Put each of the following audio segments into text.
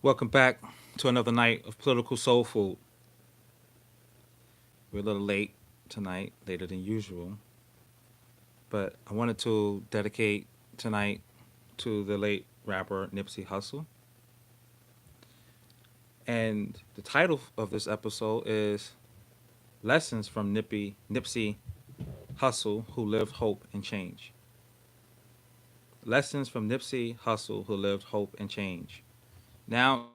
Welcome back to another night of political soul food. We're a little late tonight, later than usual, but I wanted to dedicate tonight to the late rapper Nipsey Hussle. And the title of this episode is Lessons from Nipsey Hussle, Who Lived Hope and Change. Lessons from Nipsey Hussle, Who Lived Hope and Change. Now,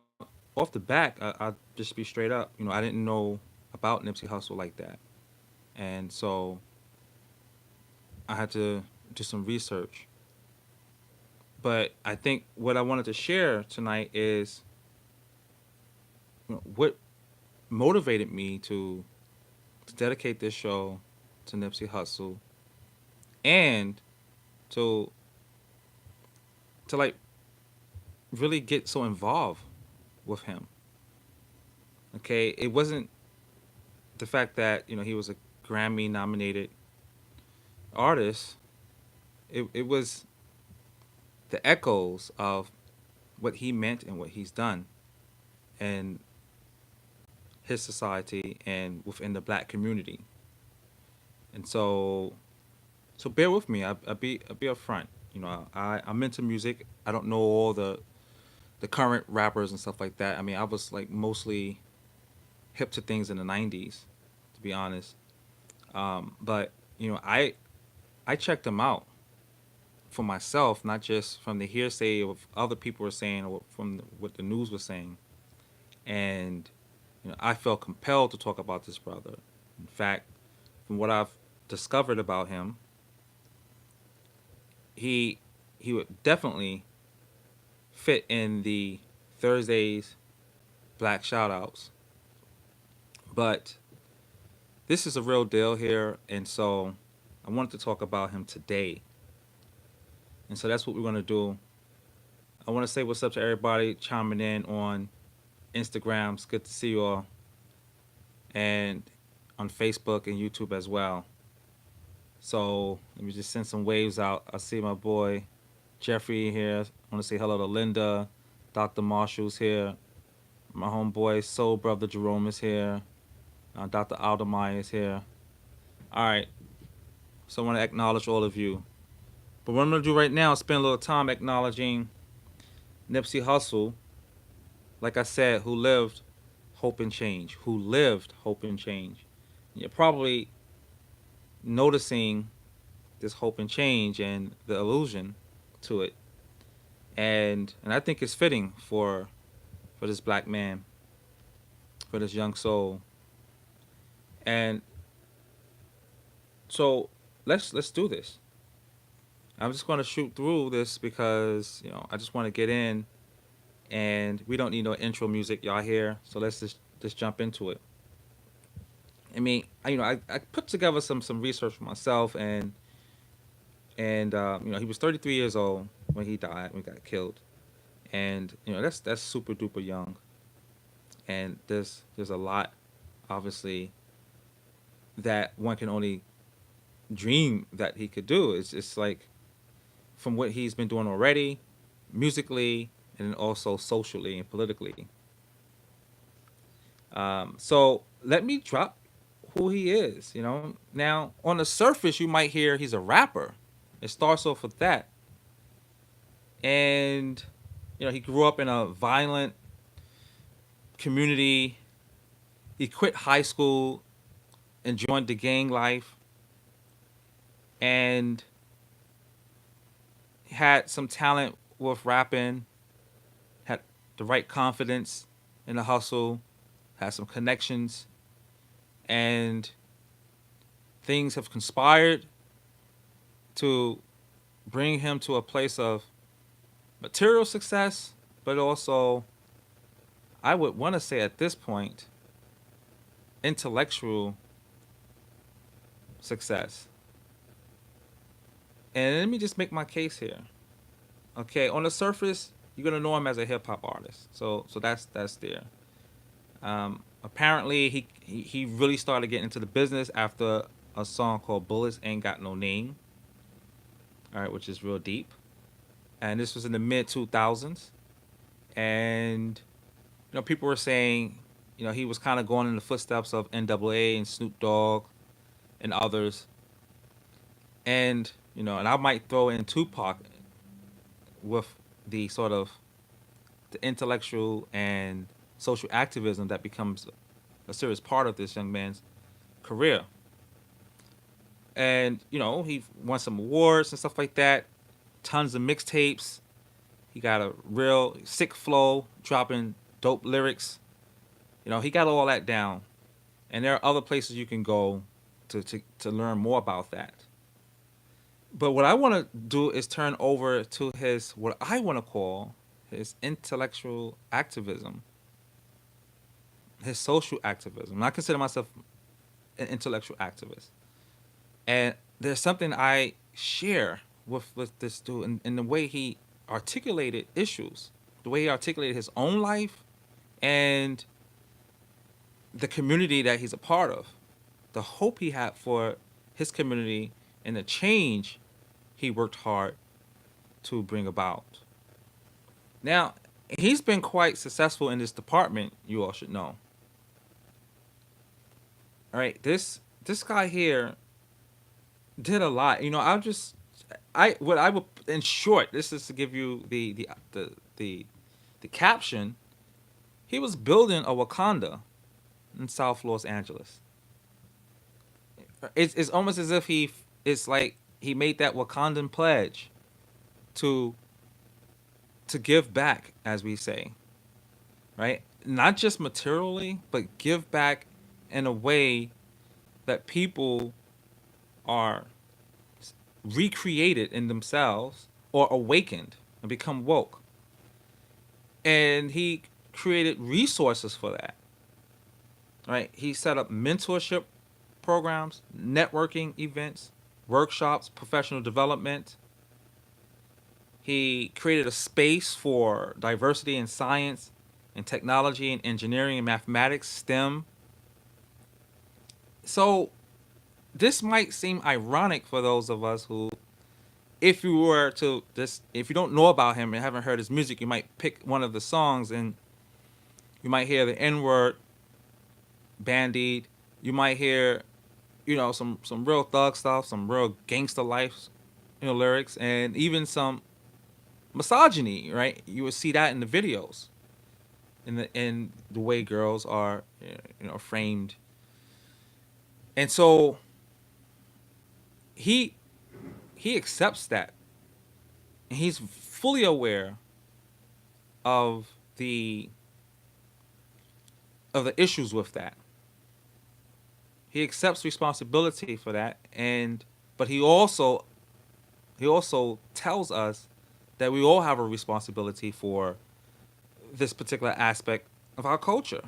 off the back, I'll just be straight up. I didn't know about Nipsey Hussle like that. And so I had to do some research. But I think what I wanted to share tonight is what motivated me to dedicate this show to Nipsey Hussle and to like really get so involved with him. Okay, it wasn't the fact that he was a Grammy nominated artist. It was the echoes of what he meant and what he's done in his society and within the black community. And so bear with me. I'll be upfront. I'm into music. I don't know all the current rappers and stuff like that. I mean, I was like mostly hip to things in the '90s, to be honest. But I checked them out for myself, not just from the hearsay of other people were saying or from what the news was saying. And I felt compelled to talk about this brother. In fact, from what I've discovered about him, he he would definitely fit in the Thursdays black shoutouts. But this is a real deal here, and so I wanted to talk about him today. And so that's what we're gonna do. I want to say what's up to everybody chiming in on Instagram. It's good to see you all, and on Facebook and YouTube as well. So let me just send some waves out. I see my boy Jeffrey here. I want to say hello to Linda. Dr. Marshall's here. My homeboy Soul Brother Jerome is here. Dr. Aldermeyer is here. All right. So I want to acknowledge all of you. But what I'm going to do right now is spend a little time acknowledging Nipsey Hussle, like I said, who lived hope and change. Who lived hope and change. You're probably noticing this hope and change and the illusion to it. And I think it's fitting for this black man, for this young soul. And so let's do this. I'm just going to shoot through this because I just want to get in, and we don't need no intro music, y'all here. So let's just jump into it. I mean, I put together some research for myself, and he was 33 years old when he died, when he got killed, and that's super duper young, and there's a lot, obviously, that one can only dream that he could do. It's like from what he's been doing already, musically, and also socially and politically. So let me drop who he is. Now on the surface, you might hear he's a rapper. It starts off with that, and he grew up in a violent community. He quit high school and joined the gang life, and had some talent with rapping, had the right confidence in the hustle, had some connections, and things have conspired to bring him to a place of material success, but also, I would want to say at this point, intellectual success. And let me just make my case here. Okay, on the surface, you're gonna know him as a hip hop artist, so that's there. Apparently, he really started getting into the business after a song called "Bullets Ain't Got No Name," all right, which is real deep. And this was in the mid 2000s, and People were saying, he was kind of going in the footsteps of NAA and Snoop Dogg and others. And, and I might throw in Tupac with the sort of the intellectual and social activism that becomes a serious part of this young man's career. And, he won some awards and stuff like that, tons of mixtapes. He got a real sick flow, dropping dope lyrics. He got all that down. And there are other places you can go to learn more about that. But what I want to do is turn over to his, what I want to call his intellectual activism, his social activism. And I consider myself an intellectual activist. And there's something I share with this dude in the way he articulated issues, the way he articulated his own life and the community that he's a part of, the hope he had for his community and the change he worked hard to bring about. Now, he's been quite successful in this department, you all should know. All right, this guy here did a lot. What I would, in short, this is to give you the caption. He was building a Wakanda in South Los Angeles. It's almost as if it's like he made that Wakandan pledge to give back, as we say, right? Not just materially, but give back in a way that people are recreated in themselves or awakened and become woke. And he created resources for that. Right? He set up mentorship programs, networking events, workshops, professional development. He created a space for diversity in science and technology and engineering and mathematics, STEM. So this might seem ironic for those of us who, if you were to just, if you don't know about him and haven't heard his music, you might pick one of the songs and you might hear the N-word bandied. You might hear, some real thug stuff, some real gangster life, lyrics, and even some misogyny. Right? You would see that in the videos, in the way girls are, framed. And so he accepts that, and he's fully aware of the issues with that. He accepts responsibility for that, but he also tells us that we all have a responsibility for this particular aspect of our culture.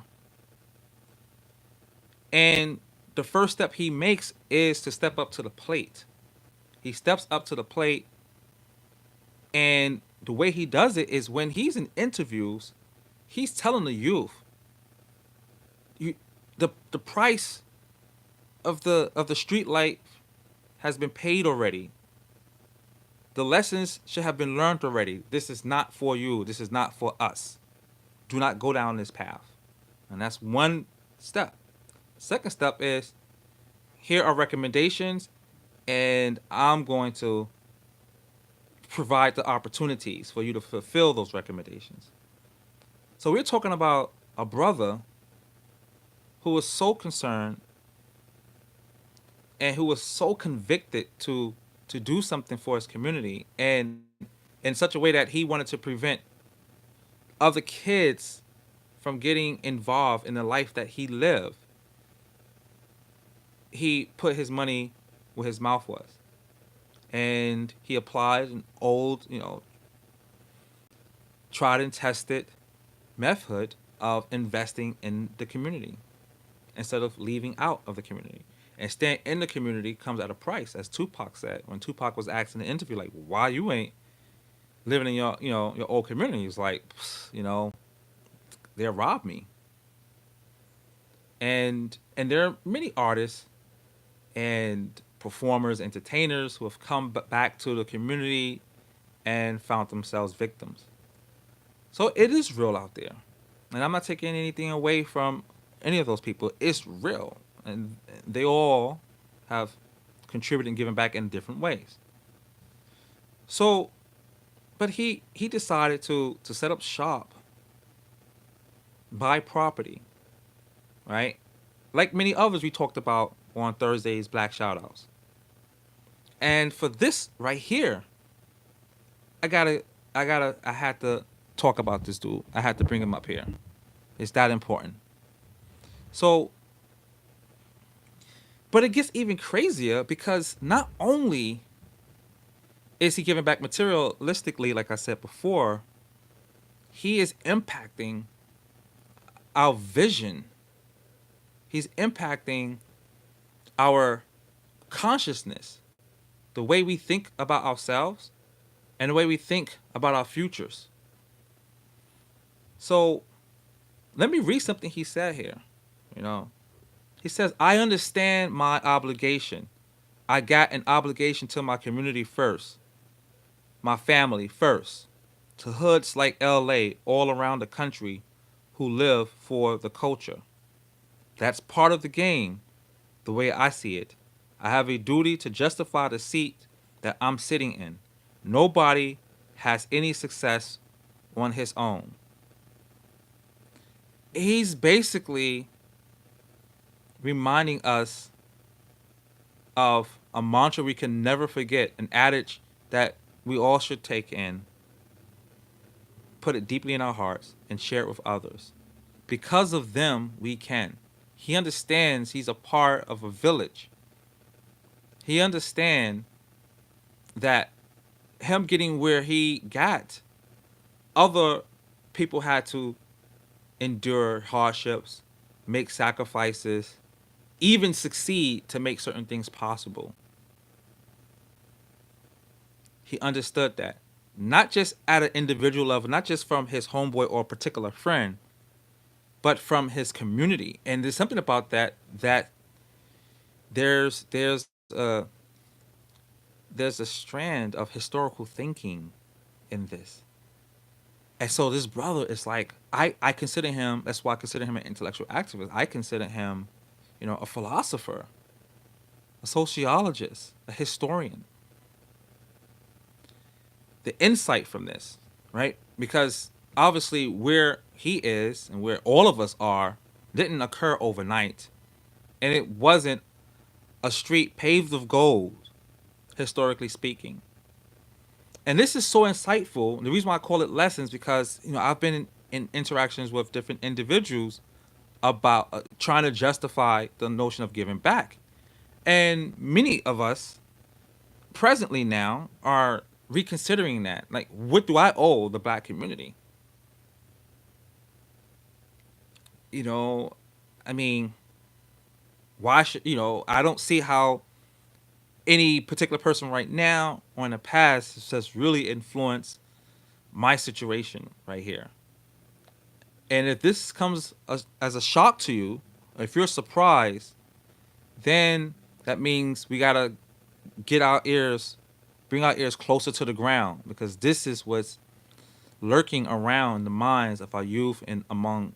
And the first step he makes is to step up to the plate. He steps up to the plate, and the way he does it is when he's in interviews, he's telling the youth, the price of the street light has been paid already. The lessons should have been learned already. This is not for you. This is not for us. Do not go down this path. And that's one step. Second step is, here are recommendations, and I'm going to provide the opportunities for you to fulfill those recommendations. So we're talking about a brother who was so concerned and who was so convicted to do something for his community, and in such a way that he wanted to prevent other kids from getting involved in the life that he lived. He put his money where his mouth was, and he applied an old, tried and tested method of investing in the community instead of leaving out of the community. And staying in the community comes at a price, as Tupac said. When Tupac was asked in the interview, like, why you ain't living in your old community? He's like, they robbed me. And there are many artists and performers, entertainers who have come back to the community and found themselves victims. So it is real out there. And I'm not taking anything away from any of those people. It's real. And they all have contributed and given back in different ways. So, but he decided to set up shop, buy property, right? Like many others we talked about on Thursday's Black Shoutouts. And for this right here, I had to talk about this dude. I had to bring him up here. It's that important. So, but it gets even crazier because not only is he giving back materialistically, like I said before, he is impacting our vision. He's impacting our consciousness, the way we think about ourselves and the way we think about our futures. So let me read something he said here. You know, he says, I understand my obligation. I got an obligation to my community first, my family first, to hoods like LA all around the country who live for the culture. That's part of the game, the way I see it. I have a duty to justify the seat that I'm sitting in. Nobody has any success on his own. He's basically reminding us of a mantra we can never forget, an adage that we all should take in, put it deeply in our hearts, and share it with others. Because of them, we can. He understands he's a part of a village. He understands that him getting where he got, other people had to endure hardships, make sacrifices, even succeed to make certain things possible. He understood that. Not just at an individual level, not just from his homeboy or particular friend, but from his community. And there's something about that there's a there's a strand of historical thinking in this. And so this brother is like, I consider him, that's why I consider him an intellectual activist. I consider him, a philosopher, a sociologist, a historian. The insight from this, right? Because obviously where he is and where all of us are didn't occur overnight. And it wasn't a street paved with gold, historically speaking. And this is so insightful. The reason why I call it lessons because I've been in interactions with different individuals about trying to justify the notion of giving back, and many of us presently now are reconsidering that. Like, what do I owe the black community? I mean, why should I don't see how any particular person right now or in the past has really influenced my situation right here. And if this comes as a shock to you, or if you're surprised, then that means we gotta bring our ears closer to the ground, because this is what's lurking around the minds of our youth and among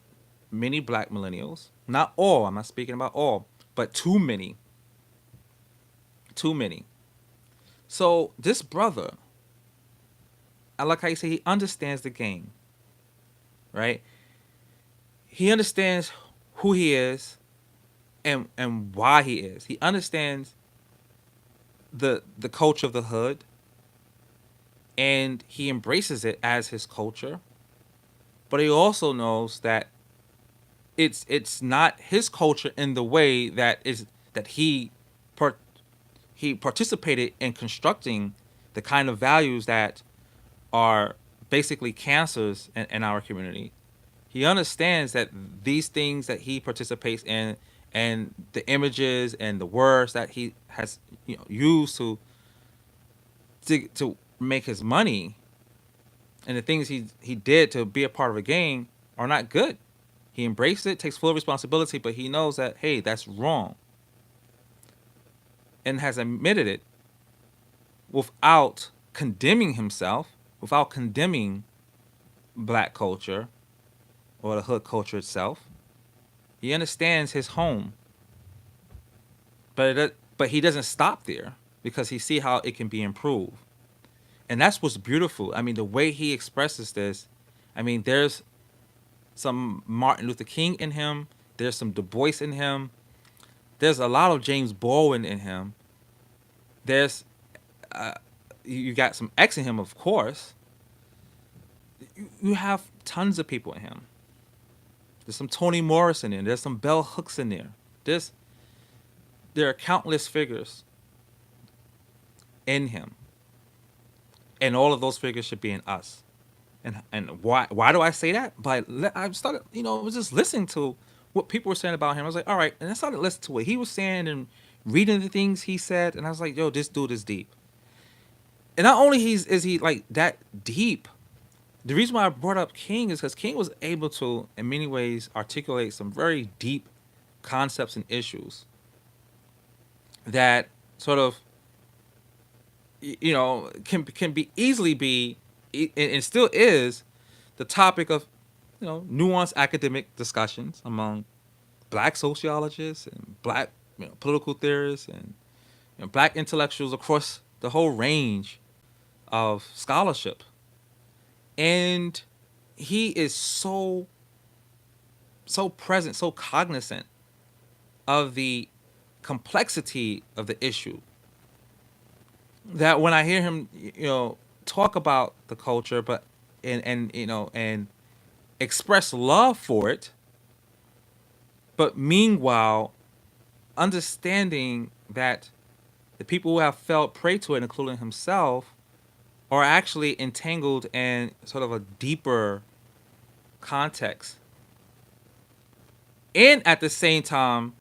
many black millennials. Not all, I'm not speaking about all, but too many. Too many. So this brother, I like how you say he understands the game, right? He understands who he is and why he is. He understands the culture of the hood, and he embraces it as his culture. But he also knows that it's not his culture in the way that he participated in constructing the kind of values that are basically cancers in our community. He understands that these things that he participates in and the images and the words that he has used to make his money and the things he did to be a part of a gang are not good. He embraced it, takes full responsibility, but he knows that, hey, that's wrong, and has admitted it without condemning himself, without condemning black culture or the hood culture itself. He understands his home, but he doesn't stop there because he see how it can be improved, and that's what's beautiful. I mean, the way he expresses this. I mean, there's some Martin Luther King in him. There's some Du Bois in him. There's a lot of James Baldwin in him. There's you got some X in him, of course. You have tons of people in him. There's some Toni Morrison in there. There's some Bell Hooks in there. There are countless figures in him, and all of those figures should be in us. And why do I say that? I started, I was just listening to what people were saying about him. I was like, all right, and I started listening to what he was saying and reading the things he said, and I was like, yo, this dude is deep. And not only is he like that deep, the reason why I brought up King is because King was able to, in many ways, articulate some very deep concepts and issues that sort of, can be easily be, and still is, the topic of, nuanced academic discussions among black sociologists and black, political theorists and black intellectuals across the whole range of scholarship. And he is so present, so cognizant of the complexity of the issue that when I hear him, talk about the culture, but and express love for it, but meanwhile understanding that the people who have fell prey to it, including himself, are actually entangled in sort of a deeper context. And at the same time,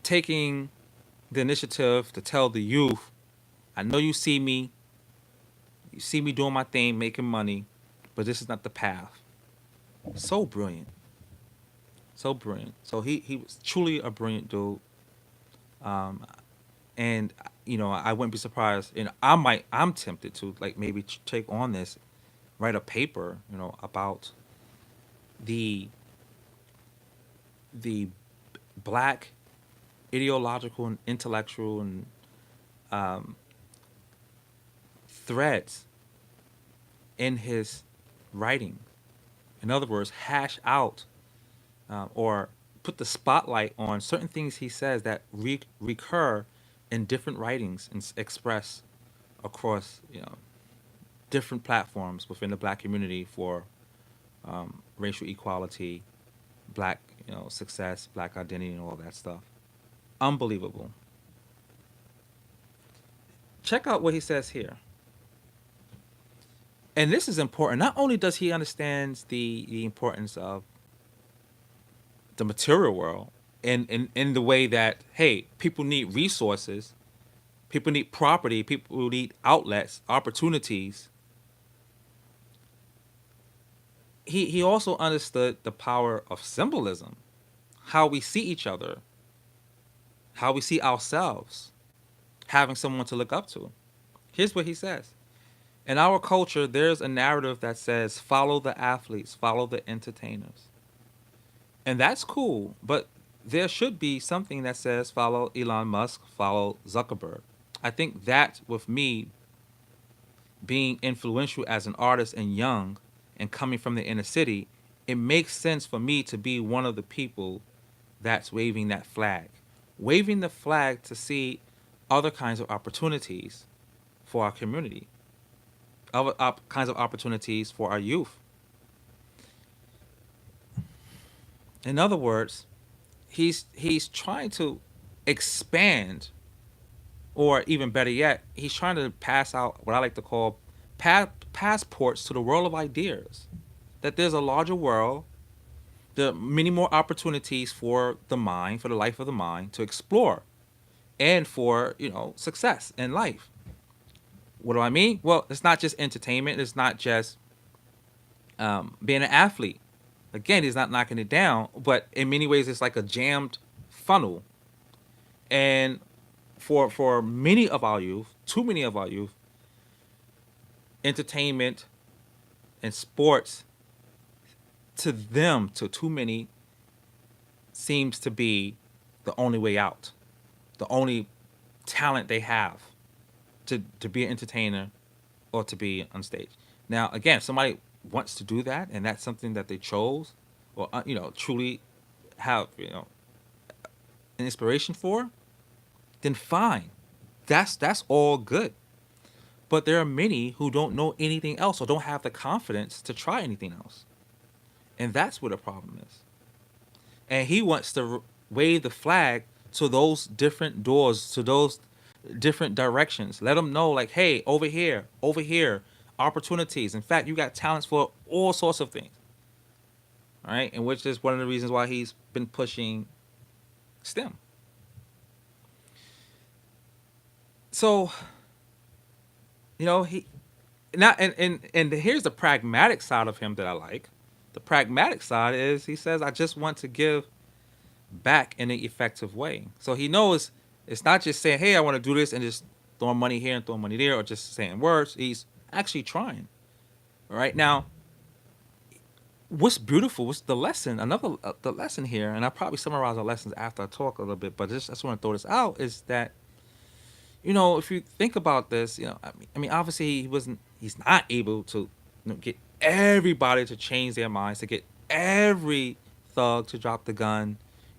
taking the initiative to tell the youth, I know you see me doing my thing, making money, but this is not the path. So brilliant. So brilliant. So he was truly a brilliant dude. And I wouldn't be surprised, and I'm tempted to like maybe take on this, write a paper, about the black ideological and intellectual and threads in his writing. In other words, hash out or put the spotlight on certain things he says that recur in different writings and express across different platforms within the black community for racial equality, black success, black identity, and all that stuff. Unbelievable. Check out what he says here. And this is important. Not only does he understand the importance of the material world in the way that, hey, people need resources, people need property, people need outlets, opportunities. He also understood the power of symbolism, how we see each other, how we see ourselves, having someone to look up to. Here's what he says. In our culture, there's a narrative that says, follow the athletes, follow the entertainers. And that's cool, but there should be something that says, follow Elon Musk, follow Zuckerberg. I think that with me being influential as an artist and young and coming from the inner city, it makes sense for me to be one of the people that's waving that flag. Waving the flag to see other kinds of opportunities for our community, other kinds of opportunities for our youth. In other words, he's trying to expand, or even better yet, he's trying to pass out what I like to call passports to the world of ideas. That there's a larger world, there are many more opportunities for the mind, for the life of the mind to explore, and for success in life. What do I mean? Well, it's not just entertainment. It's not just being an athlete. Again, he's not knocking it down, but in many ways, it's like a jammed funnel. And for many of our youth, too many of our youth, entertainment and sports to them, to too many, seems to be the only way out, the only talent they have to be an entertainer or to be on stage. Now, again, if somebody wants to do that and that's something that they chose or, truly have, an inspiration for, then fine. That's all good. But there are many who don't know anything else or don't have the confidence to try anything else. And that's where the problem is. And he wants to wave the flag to those different doors, to those different directions. Let them know, like, hey, over here, opportunities. In fact, you got talents for all sorts of things. All right. And which is one of the reasons why he's been pushing STEM. So, he now and here's the pragmatic side of him that I like. The pragmatic side is he says, I just want to give back in an effective way. So he knows it's not just saying, hey, I want to do this and just throwing money here and throwing money there or just saying words. He's actually trying. All right. Now, what's beautiful, what's the lesson, the lesson here, and I'll probably summarize the lessons after I talk a little bit, but I just want to throw this out, is that, if you think about this, I mean, obviously he's not able to get everybody to change their minds, to get every thug to drop the gun,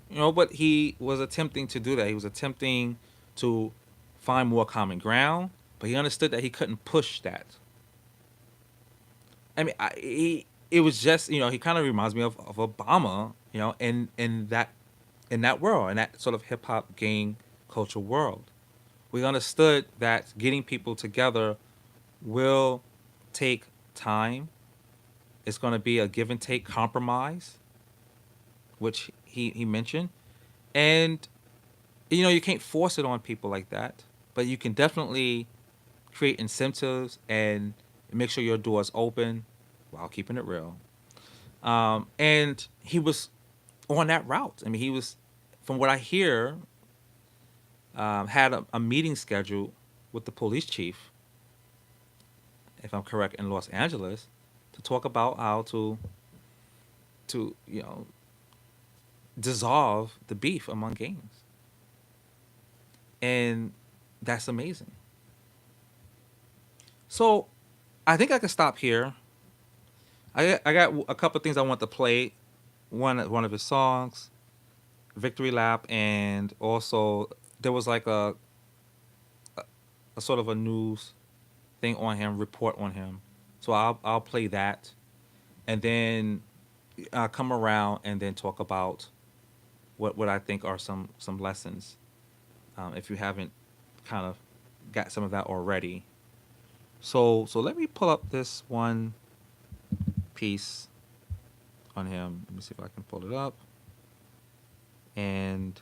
but he was attempting to do that. He was attempting to find more common ground, but he understood that he couldn't push that. I mean, it was just, he kind of reminds me of Obama, in that world, in that sort of hip hop gang culture world. We understood that getting people together will take time. It's going to be a give and take compromise, which he mentioned. And, you can't force it on people like that, but you can definitely create incentives and make sure your door is open while keeping it real. And he was on that route. I mean, he was, from what I hear, had a meeting scheduled with the police chief, if I'm correct, in Los Angeles, to talk about how to dissolve the beef among gangs. And that's amazing. So I think I can stop here. I got a couple of things I want to play. One of his songs, Victory Lap, and also there was like a sort of a news thing on him, report on him. So I'll play that, and then I'll come around and then talk about what I think are some lessons. If you haven't kind of got some of that already. So let me pull up this one piece on him. Let me see if I can pull it up. And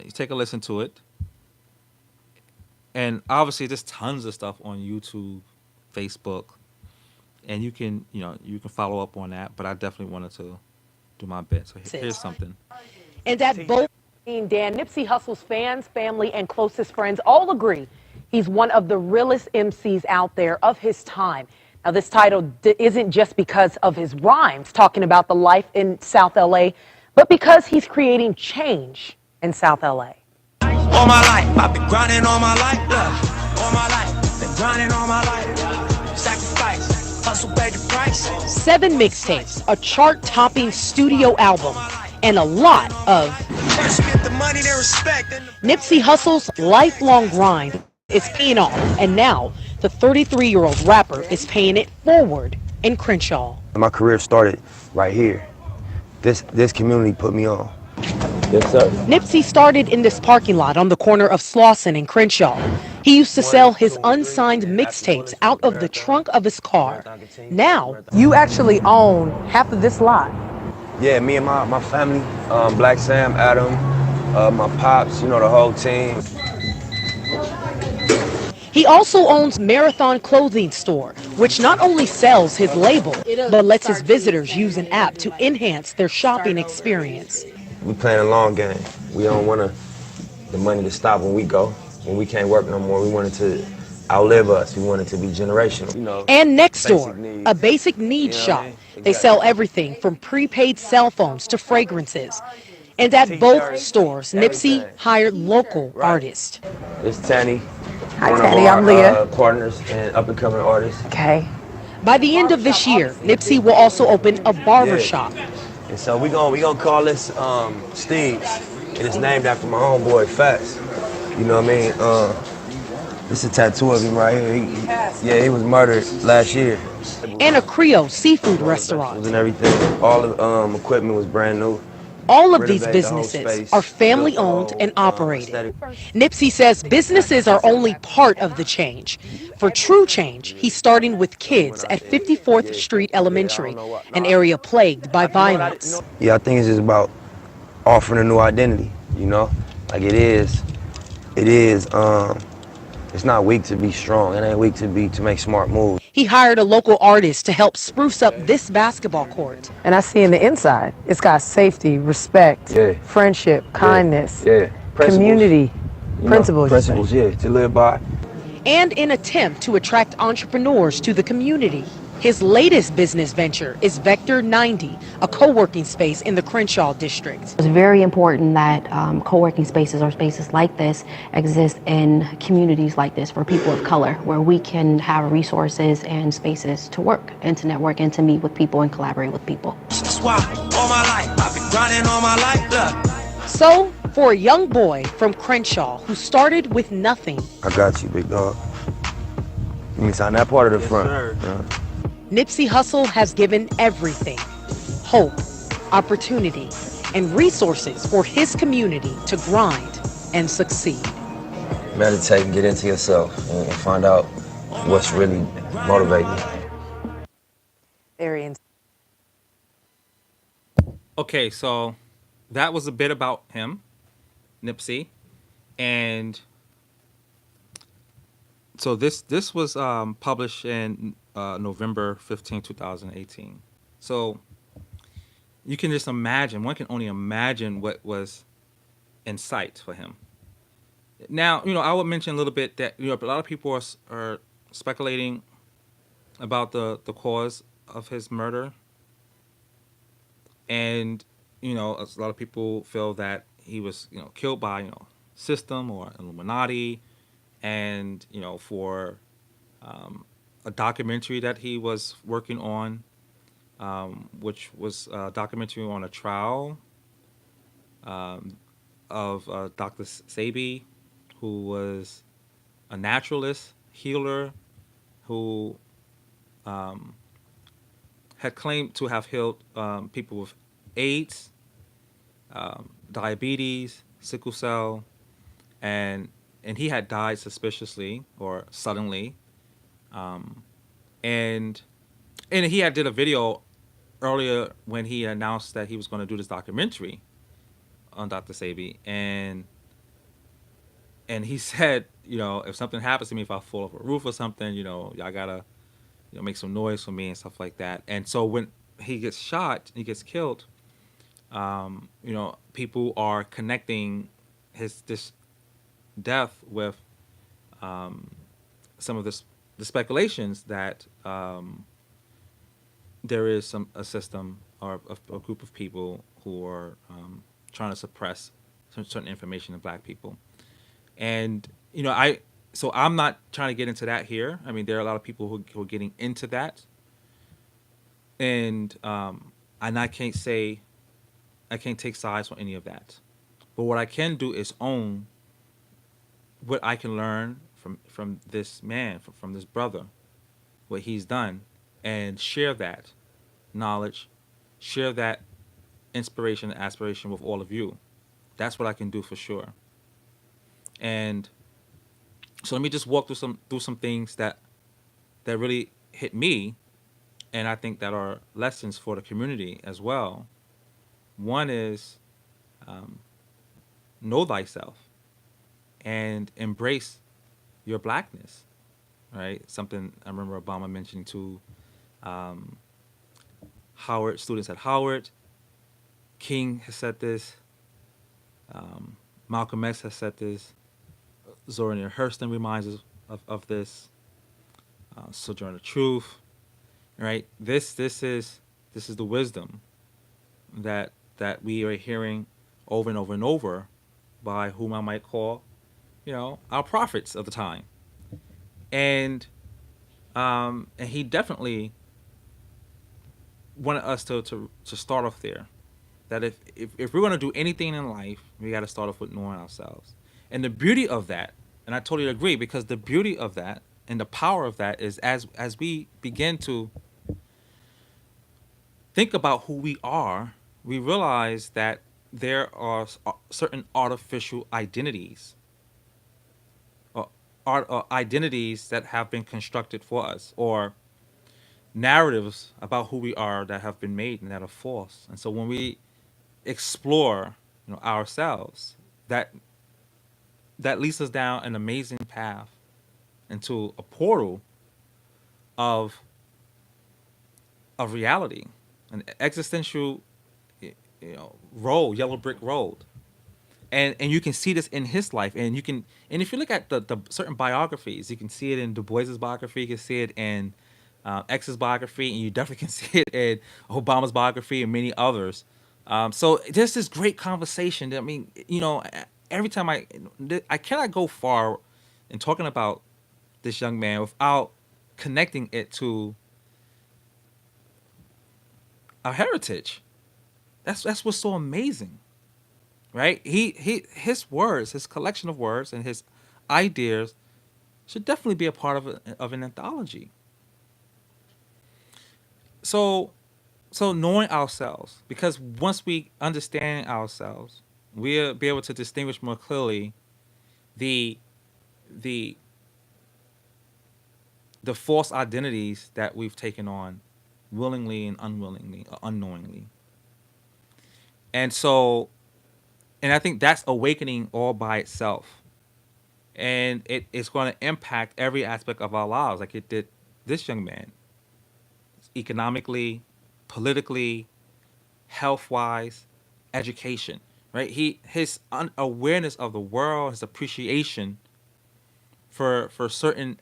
you take a listen to it. And obviously there's tons of stuff on YouTube, Facebook, and you can follow up on that, but I definitely wanted to do my bit. So here's something. And at both, Dan, Nipsey Hussle's fans, family, and closest friends all agree he's one of the realest MCs out there of his time. Now, this title isn't just because of his rhymes talking about the life in South LA, but because he's creating change in South LA. All my life, I've been grinding all my life, look. All my life, been grinding all my life. Sacrifice, hustle, pay the price. 7 mixtapes, a chart-topping studio album, and a lot of Nipsey Hussle's lifelong grind is paying off, and now the 33-year-old rapper is paying it forward in Crenshaw. My career started right here. This community put me on. Yes, sir. Nipsey started in this parking lot on the corner of Slauson and Crenshaw. He used to sell his unsigned mixtapes out of the trunk of his car. Now, you actually own half of this lot. Yeah, me and my family, Black Sam, Adam, my pops, the whole team. He also owns Marathon Clothing Store, which not only sells his label, but lets his visitors use an app to enhance their shopping experience. We playing a long game. We don't want the money to stop when we go. When we can't work no more, we wanted to outlive us. We want it to be generational. And next Basic door, a needs. basic needs You know what I shop. mean? They Exactly. sell everything from prepaid cell phones to fragrances. And at both T-shirts, stores, Nipsey everything. hired local Right. artists. It's Tanny, Hi, one of Teddy. our I'm Leah. partners and up and coming artists. Okay. By the end of this year, Nipsey will also open a barber Yeah. shop. And so we gonna call this Steve's. And it's named after my homeboy Fats. You know what I mean? This is a tattoo of him right here. He was murdered last year. And a Creole seafood All the vegetables restaurant. and everything. All the equipment was brand new. All of these Renovated the whole businesses are space. Built family the owned whole and operated. aesthetic. Nipsey says businesses are only part of the change. For true change, he's starting with kids at 54th Street Elementary, an area plagued by violence. Yeah, I think it's just about offering a new identity, Like it is, it's not weak to be strong. It ain't weak to make smart moves. He hired a local artist to help spruce up this basketball court. And I see in the inside, it's got safety, respect, Yeah. friendship, kindness, Yeah. Principles, community, principles. Principles, yeah, to live by. And in attempt to attract entrepreneurs to the community. His latest business venture is Vector 90, a co-working space in the Crenshaw district. It's very important that co-working spaces or spaces like this exist in communities like this for people of color, where we can have resources and spaces to work and to network and to meet with people and collaborate with people. That's why all my life I've been grinding all my life. Look. So, for a young boy from Crenshaw who started with nothing, I got you, big dog. Let me sign that part of the front. Nipsey Hussle has given everything: hope, opportunity, and resources for his community to grind and succeed. Meditate and get into yourself and find out what's really motivating you. Very Okay, so that was a bit about him, Nipsey, and so this was published in November 15, 2018. So you can just imagine, one can only imagine what was in sight for him. Now, I would mention a little bit that a lot of people are speculating about the cause of his murder, and a lot of people feel that he was killed by system or Illuminati, and for a documentary that he was working on, which was a documentary on a trial of Dr. Sebi, who was a naturalist, healer, who had claimed to have healed people with AIDS, diabetes, sickle cell, and he had died suspiciously or suddenly, and he had did a video earlier when he announced that he was going to do this documentary on Dr. Sebi, and he said, if something happens to me, if I fall off a roof or something, y'all gotta make some noise for me and stuff like that. And so when he gets shot, he gets killed, people are connecting this death with some of the speculations that there is a system or a group of people who are trying to suppress certain information of black people. And so I'm not trying to get into that here. I mean, there are a lot of people who are getting into that, and I can't take sides on any of that. But what I can do is own what I can learn from this man, from this brother, what he's done, and share that knowledge, share that inspiration and aspiration with all of you. That's what I can do for sure. And so let me just walk through some things that really hit me, and I think that are lessons for the community as well. One is know thyself and embrace your blackness, right? Something I remember Obama mentioning to Howard, students at Howard. King has said this. Malcolm X has said this. Zora Neale Hurston reminds us of this Sojourner Truth, right? This is the wisdom that we are hearing over and over and over by whom I might call, our prophets of the time. And he definitely wanted us to start off there. That if we're going to do anything in life, we got to start off with knowing ourselves. And the beauty of that, and I totally agree, because the beauty of that and the power of that is as we begin to think about who we are, we realize that there are certain artificial identities or identities that have been constructed for us, or narratives about who we are that have been made and that are false. And so when we explore, ourselves, that leads us down an amazing path into a portal of reality, an existential, road, yellow brick road. And you can see this in his life, and if you look at the certain biographies, you can see it in Du Bois's biography, you can see it in X's biography, and you definitely can see it in Obama's biography and many others. So there's this great conversation. I mean, every time I cannot go far in talking about this young man without connecting it to our heritage. That's what's so amazing, right? His words, his collection of words, and his ideas should definitely be a part of an anthology. So knowing ourselves, because once we understand ourselves, we'll be able to distinguish more clearly the the the false identities that we've taken on willingly and unwillingly or unknowingly. And so, and I think that's awakening all by itself. And it's going to impact every aspect of our lives, like it did this young man, economically, politically, health wise, education, right? His awareness of the world, his appreciation for certain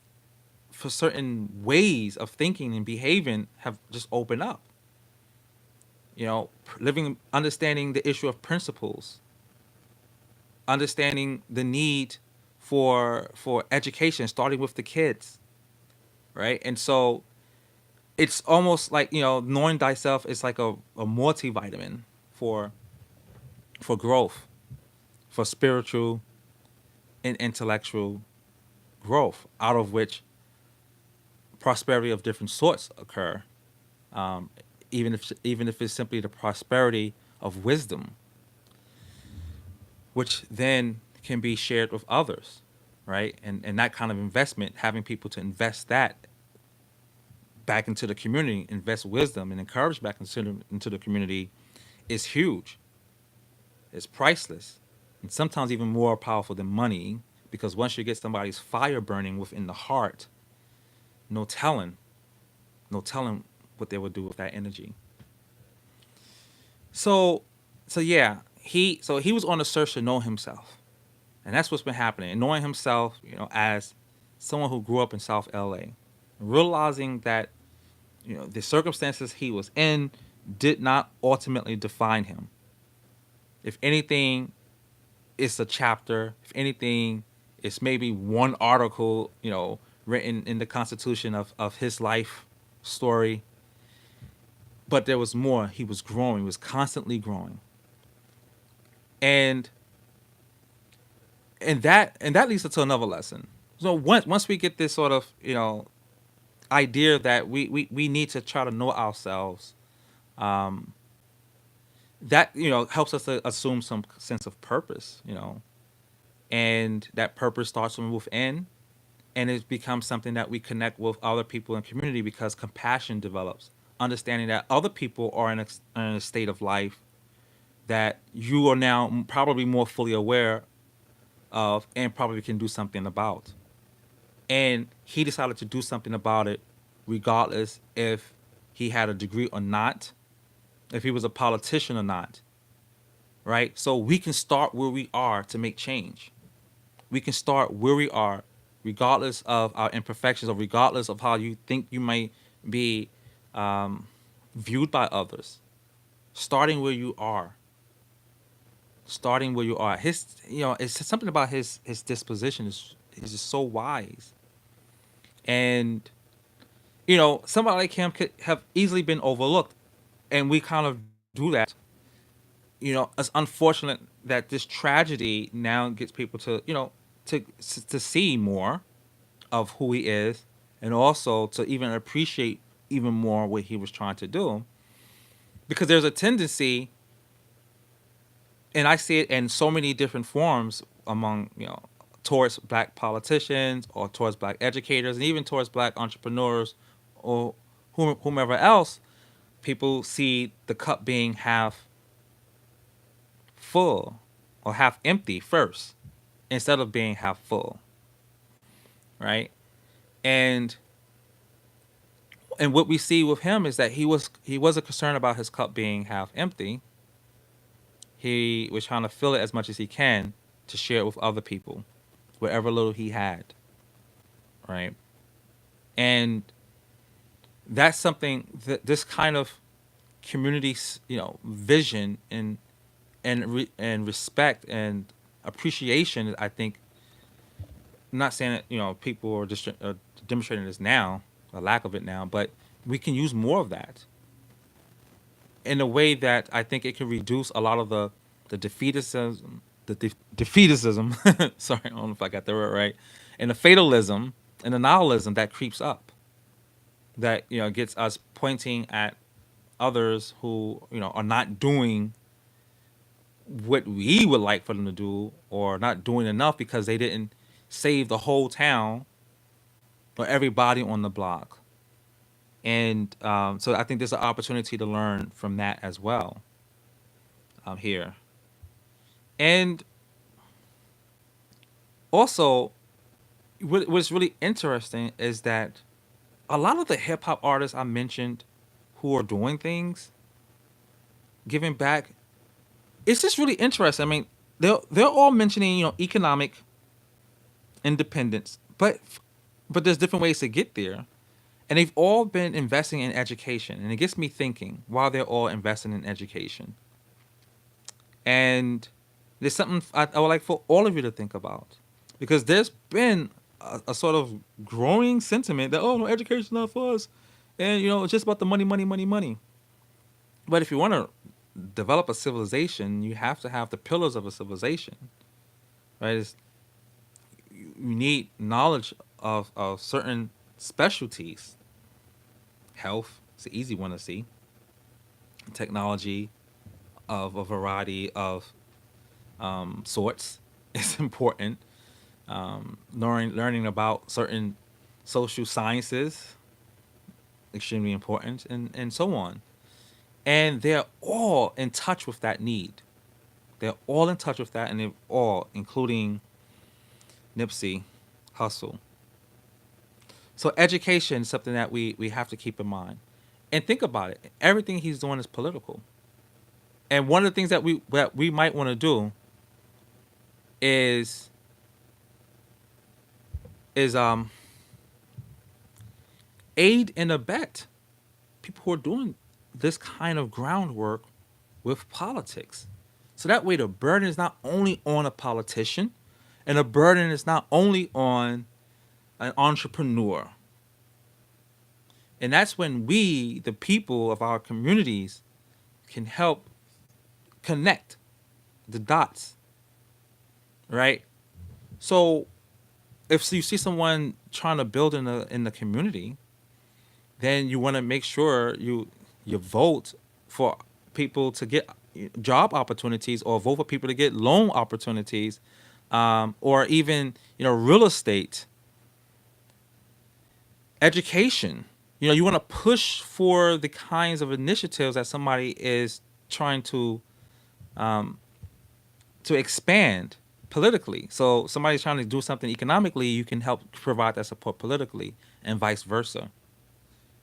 ways of thinking and behaving have just opened up. Living, understanding the issue of principles, understanding the need for education, starting with the kids, right? And so it's almost like, knowing thyself is like a multivitamin for growth, for spiritual and intellectual growth, out of which prosperity of different sorts occur, even if it's simply the prosperity of wisdom, which then can be shared with others, right? And that kind of investment, having people to invest that back into the community, invest wisdom and encourage back into the community, is huge. It's priceless, and sometimes even more powerful than money, because once you get somebody's fire burning within the heart, no telling, no telling what they would do with that energy. So, yeah, he was on a search to know himself, and that's what's been happening. And knowing himself, as someone who grew up in South LA, realizing that the circumstances he was in did not ultimately define him. If anything, it's a chapter. If anything, it's maybe one article, written in the Constitution of his life story. But there was more. He was growing. He was constantly growing. And that leads us to another lesson. So once we get this sort of, idea that we need to try to know ourselves, that helps us to assume some sense of purpose, and that purpose starts from within, and it becomes something that we connect with other people in community, because compassion develops, understanding that other people are in a state of life that you are now probably more fully aware of and probably can do something about. And he decided to do something about it, regardless if he had a degree or not, if he was a politician or not, right? So we can start where we are to make change. We can start where we are, regardless of our imperfections, or regardless of how you think you might be viewed by others, starting where you are, his, it's something about his disposition is just so wise. And somebody like him could have easily been overlooked, and we kind of do that. It's unfortunate that this tragedy now gets people to to see more of who he is, and also to even appreciate even more what he was trying to do. Because there's a tendency, and I see it in so many different forms among towards black politicians, or towards black educators, and even towards black entrepreneurs, or whomever else. People see the cup being half full or half empty first, instead of being half full, right? And what we see with him is that he wasn't concerned about his cup being half empty. He was trying to fill it as much as he can to share it with other people, whatever little he had, right? And that's something that this kind of community, vision and respect and appreciation. I think, I'm not saying that people are just demonstrating this now, a lack of it now, but we can use more of that in a way that I think it can reduce a lot of the defeatism, defeatism. Sorry, I don't know if I got the word right, and the fatalism and the nihilism that creeps up. That gets us pointing at others who are not doing what we would like for them to do, or not doing enough because they didn't save the whole town or everybody on the block. And so I think there's an opportunity to learn from that as well here. And also, what's really interesting is that a lot of the hip hop artists I mentioned who are doing things, giving back, it's just really interesting. I mean, they're all mentioning economic independence, but there's different ways to get there. And they've all been investing in education. And it gets me thinking, while they're all investing in education. And there's something I would like for all of you to think about. Because there's been a sort of growing sentiment that, oh, no, education's not for us. And, it's just about the money, money, money, money. But if you want to develop a civilization, you have to have the pillars of a civilization, right? You need knowledge of certain specialties. Health, it's an easy one to see. Technology of a variety of sorts is important. Learning about certain social sciences, extremely important, and so on. And they're all in touch with that need. They're all in touch with that, and they're all, including Nipsey Hussle. So education is something that we have to keep in mind. And think about it. Everything he's doing is political. And one of the things that we might want to do is aid and abet people who are doing this kind of groundwork with politics. So that way the burden is not only on a politician, and the burden is not only on an entrepreneur. And that's when we, the people of our communities, can help connect the dots, right? So if you see someone trying to build in the community, then you want to make sure you vote for people to get job opportunities, or vote for people to get loan opportunities, or even real estate, education. You want to push for the kinds of initiatives that somebody is trying to expand politically. So somebody's trying to do something economically, you can help provide that support politically, and vice versa.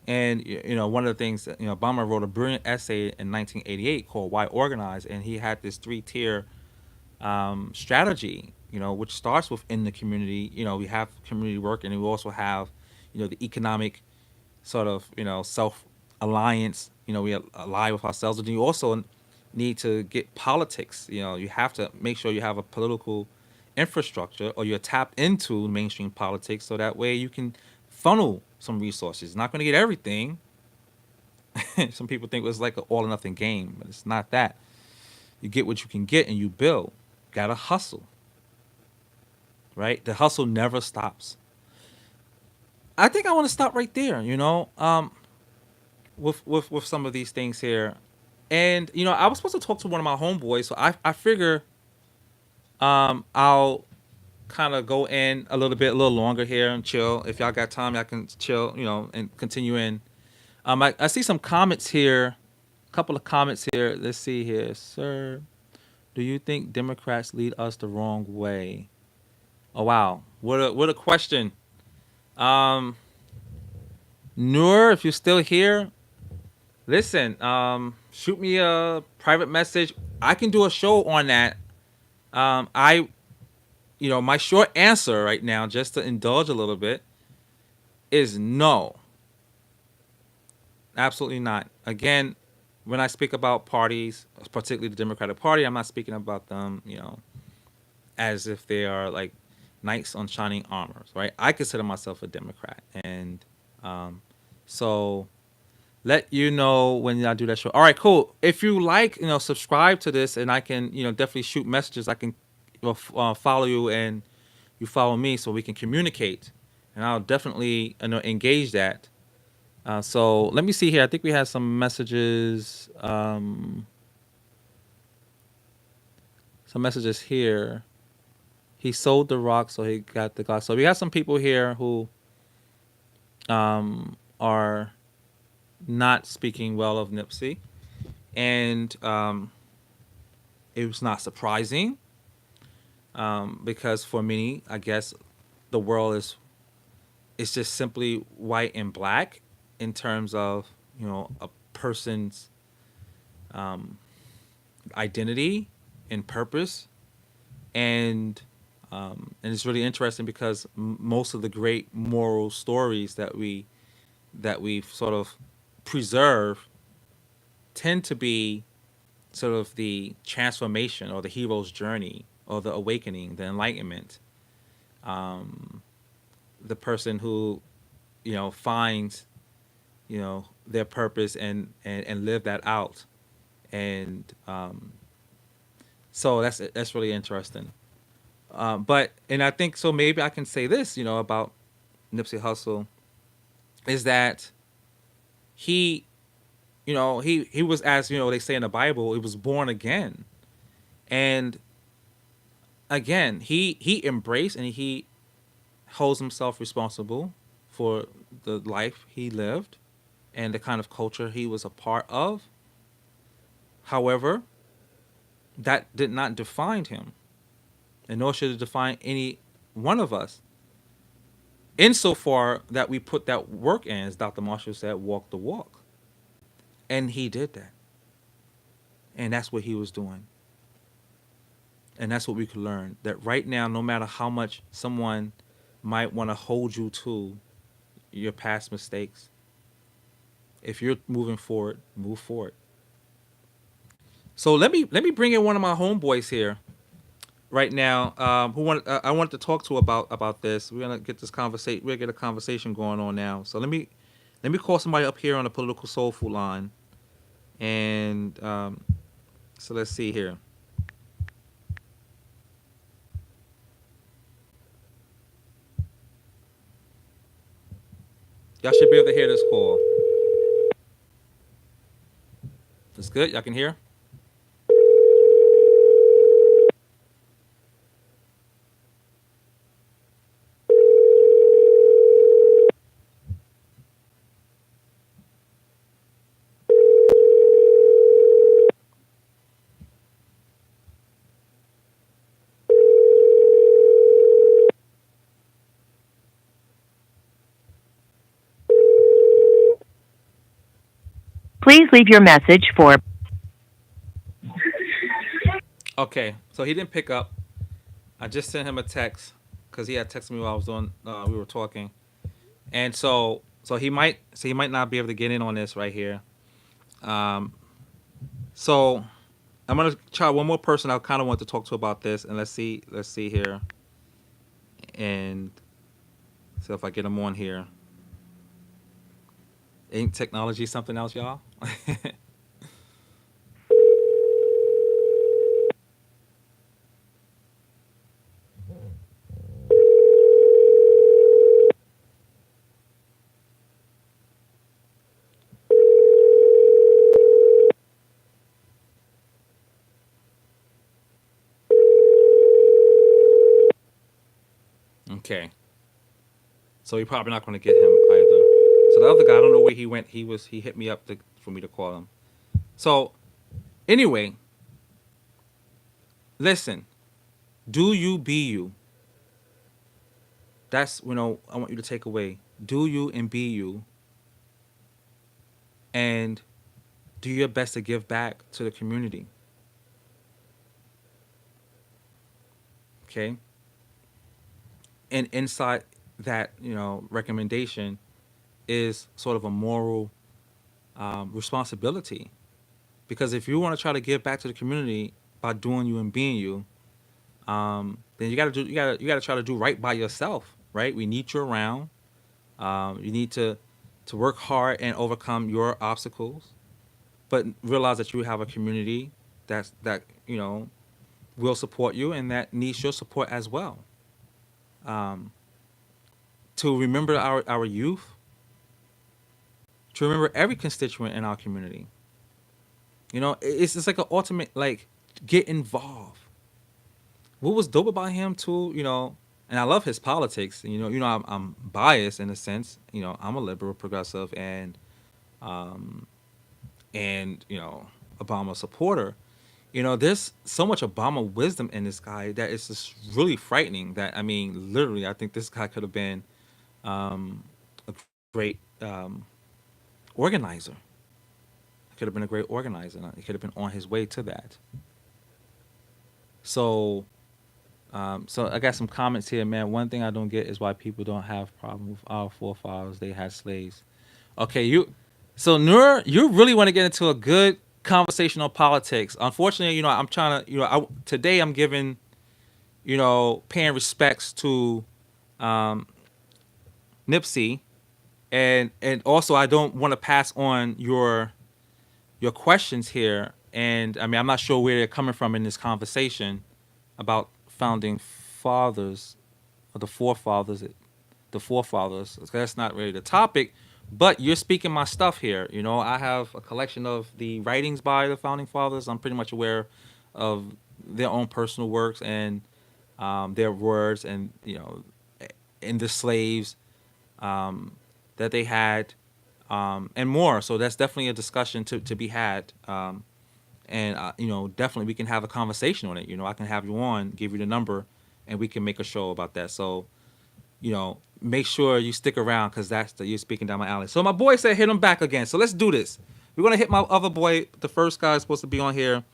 And one of the things that Obama wrote a brilliant essay in 1988 called "Why Organize," and he had this 3-tier strategy which starts within the community. We have community work, and we also have, the economic sort of, self alliance. We ally with ourselves, and you also need to get politics. You have to make sure you have a political infrastructure, or you're tapped into mainstream politics, so that way you can funnel some resources. Not going to get everything. Some people think it's like an all or nothing game, but it's not that. You get what you can get, and you build. Gotta hustle, right? The hustle never stops. I think I want to stop right there. With some of these things here, and I was supposed to talk to one of my homeboys, so I figure I'll kind of go in a little longer here and chill. If y'all got time, y'all can chill, and continue in. I see some comments here, a couple of comments here. Let's see here, sir. Do you think Democrats lead us the wrong way? Oh wow, what a question. Um, Noor, if you're still here, listen. Shoot me a private message. I can do a show on that. I, my short answer right now, just to indulge a little bit, is no. Absolutely not. Again, when I speak about parties, particularly the Democratic Party, I'm not speaking about them, as if they are like knights on shining armors, right? I consider myself a Democrat, and so let you know when I do that show. All right, cool. If you like, subscribe to this, and I can, definitely shoot messages. I can follow you, and you follow me, so we can communicate, and I'll definitely engage that. So let me see here. I think we have some messages. Some messages here. He sold the rock, so he got the Glock. So we have some people here who are not speaking well of Nipsey, and it was not surprising, because for many, I guess, the world is just simply white and black in terms of a person's identity and purpose, and it's really interesting because most of the great moral stories that we've sort of preserved tend to be sort of the transformation or the hero's journey or the awakening, the enlightenment, the person who finds their purpose and live that out, and so that's really interesting. But I think so. Maybe I can say this, about Nipsey Hussle, is that he, he was, as they say in the Bible, he was born again, and again he embraced and he holds himself responsible for the life he lived and the kind of culture he was a part of. However, that did not define him, and nor should it define any one of us, insofar that we put that work in, as Dr. Marshall said, walk the walk. And he did that. And that's what he was doing. And that's what we could learn. That right now, no matter how much someone might want to hold you to your past mistakes, if you're moving forward, move forward. So let me bring in one of my homeboys here right now. I wanted to talk to about this. We're gonna get this conversation. We're gonna get a conversation going on now. So let me call somebody up here on the political soul food line, and so let's see here. Y'all should be able to hear this call. That's good. Y'all can hear. Please leave your message for... Okay, so he didn't pick up. I just sent him a text because he had texted me while I was doing. We were talking, and so he might not be able to get in on this right here. Um, so I'm gonna try one more person I kind of want to talk to about this, and let's see here, and see if I get him on here. Ain't technology something else, y'all? Okay, so we're probably not going to get him either. So the other guy, I don't know where he went. He hit me up for me to call him. So anyway, listen, do you be you? That's I want you to take away. Do you and be you, and do your best to give back to the community. Okay, and inside that recommendation is sort of a moral responsibility, because if you want to try to give back to the community by doing you and being you, then you got to try to do right by yourself. Right? We need you around. You need to work hard and overcome your obstacles, but realize that you have a community that will support you and that needs your support as well. Um, to remember our youth, to remember every constituent in our community. It's like an ultimate, like, get involved. What was dope about him too, and I love his politics. I'm biased in a sense. I'm a liberal progressive um, and Obama supporter. There's so much Obama wisdom in this guy that it's just really frightening. That, I mean, literally, I think this guy could have been a great organizer. He could have been a great organizer. He could have been on his way to that. So, so I got some comments here, man. One thing I don't get is why people don't have problem with our forefathers. They had slaves. Okay, so Nur, you really want to get into a good conversation on politics. Unfortunately, I'm trying to, today I'm giving, paying respects to Nipsey, and also I don't want to pass on your questions here. And I mean, I'm not sure where they're coming from in this conversation about founding fathers or the forefathers. That's not really the topic, but you're speaking my stuff here. I have a collection of the writings by the founding fathers. I'm pretty much aware of their own personal works and their words, and and the slaves that they had, and more. So that's definitely a discussion to be had. And definitely we can have a conversation on it. I can have you on, give you the number, and we can make a show about that. So make sure you stick around, because you're speaking down my alley. So my boy said hit him back again. So let's do this. We're gonna hit my other boy. The first guy is supposed to be on here.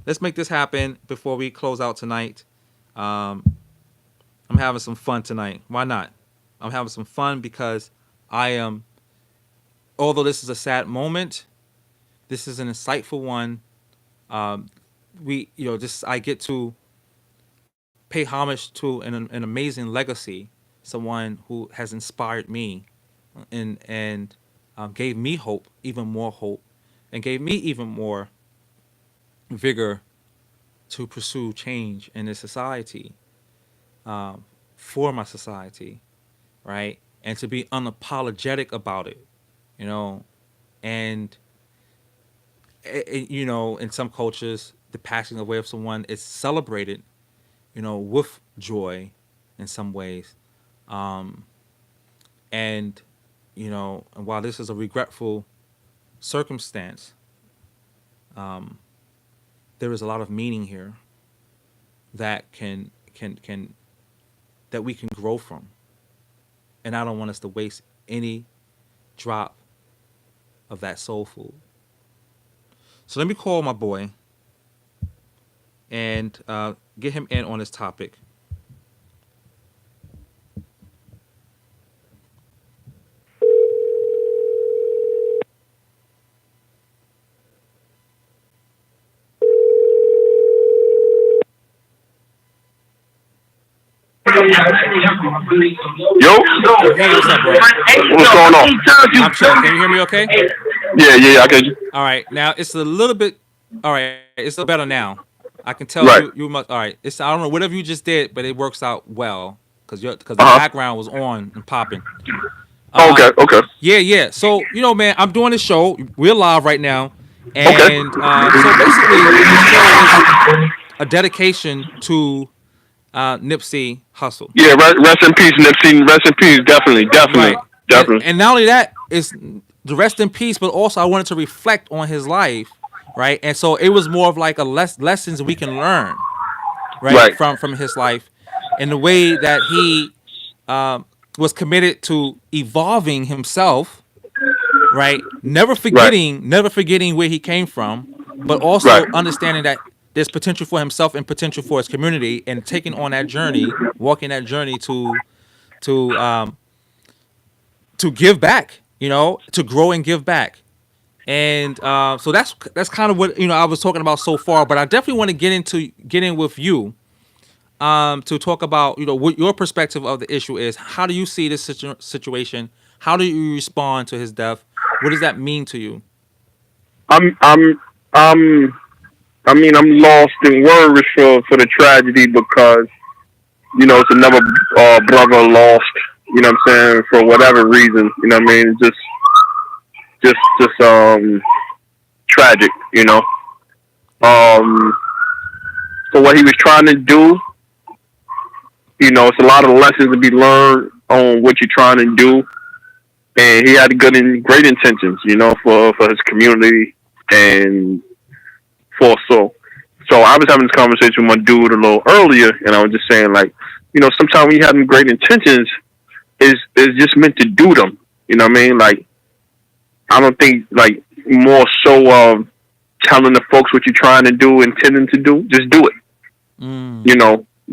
Let's make this happen before we close out tonight. I'm having some fun tonight. Why not? I'm having some fun because I am. Although this is a sad moment, this is an insightful one. I get to pay homage to an amazing legacy, someone who has inspired me, and gave me even more hope, and gave me even more vigor to pursue change in this society, for my society, right? And to be unapologetic about it, and in some cultures, the passing away of someone is celebrated, with joy in some ways. Um, and, and while this is a regretful circumstance, there is a lot of meaning here that that we can grow from. And I don't want us to waste any drop of that soul food. So let me call my boy and get him in on this topic. Hey, what's up, bro? What's going on? I'm chilling. Can you hear me okay? Yeah, I get you. All right. Now it's a little bit. All right, it's a little better now. I can tell Right. you must. All right. It's I don't know whatever you just did, but it works out well because the Uh huh. background was on and popping. Okay. Okay. Yeah. So man, I'm doing this show. We're live right now, Okay. and so basically, the show is a dedication to Nipsey Hussle. Yeah. Rest in peace, Nipsey. Rest in peace. Definitely. Definitely. Right. Definitely. And not only that, it's the rest in peace, but also I wanted to reflect on his life, right? And so it was more of like a lessons we can learn, right, Right. from his life, and the way that he was committed to evolving himself, right? Right. Never forgetting where he came from, but Right. also understanding that there's potential for himself and potential for his community, and taking on that journey, walking that journey to to give back, to grow and give back. And so that's kind of what I was talking about so far. But I definitely want to get in with you to talk about what your perspective of the issue is. How do you see this situation? How do you respond to his death? What does that mean to you? I'm. I'm. I'm lost in words for the tragedy because it's another brother lost. You know what I'm saying, for whatever reason. You know what I mean? Just tragic. Um, for what he was trying to do. It's a lot of lessons to be learned on what you're trying to do, and he had good and great intentions. For his community and for So I was having this conversation with my dude a little earlier, and I was just saying, like, sometimes when you have great intentions, is just meant to do them. You know what I mean? Like, I don't think like more so telling the folks what you're trying to do, intending to do, just do it.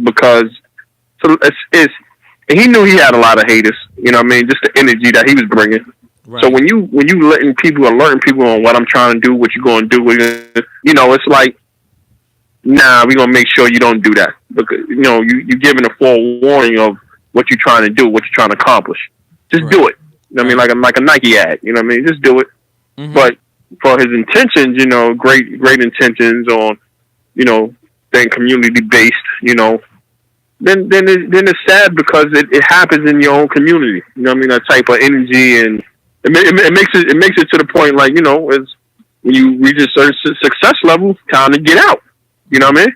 Because it's he knew he had a lot of haters. You know what I mean? Just the energy that he was bringing. Right. So when you letting people, alerting people on what I'm trying to do, what you're going to do, it's like, nah, we're gonna make sure you don't do that because you're giving a forewarning of what you're trying to do, what you're trying to accomplish. Just do it. You know what I mean? Like a Nike ad. You know what I mean? Just do it. Mm-hmm. But for his intentions, great intentions on, being community based, then it's sad because it happens in your own community. You know what I mean? That type of energy, and it makes it to the point like it's when you reach a certain success level, time to get out. You know what I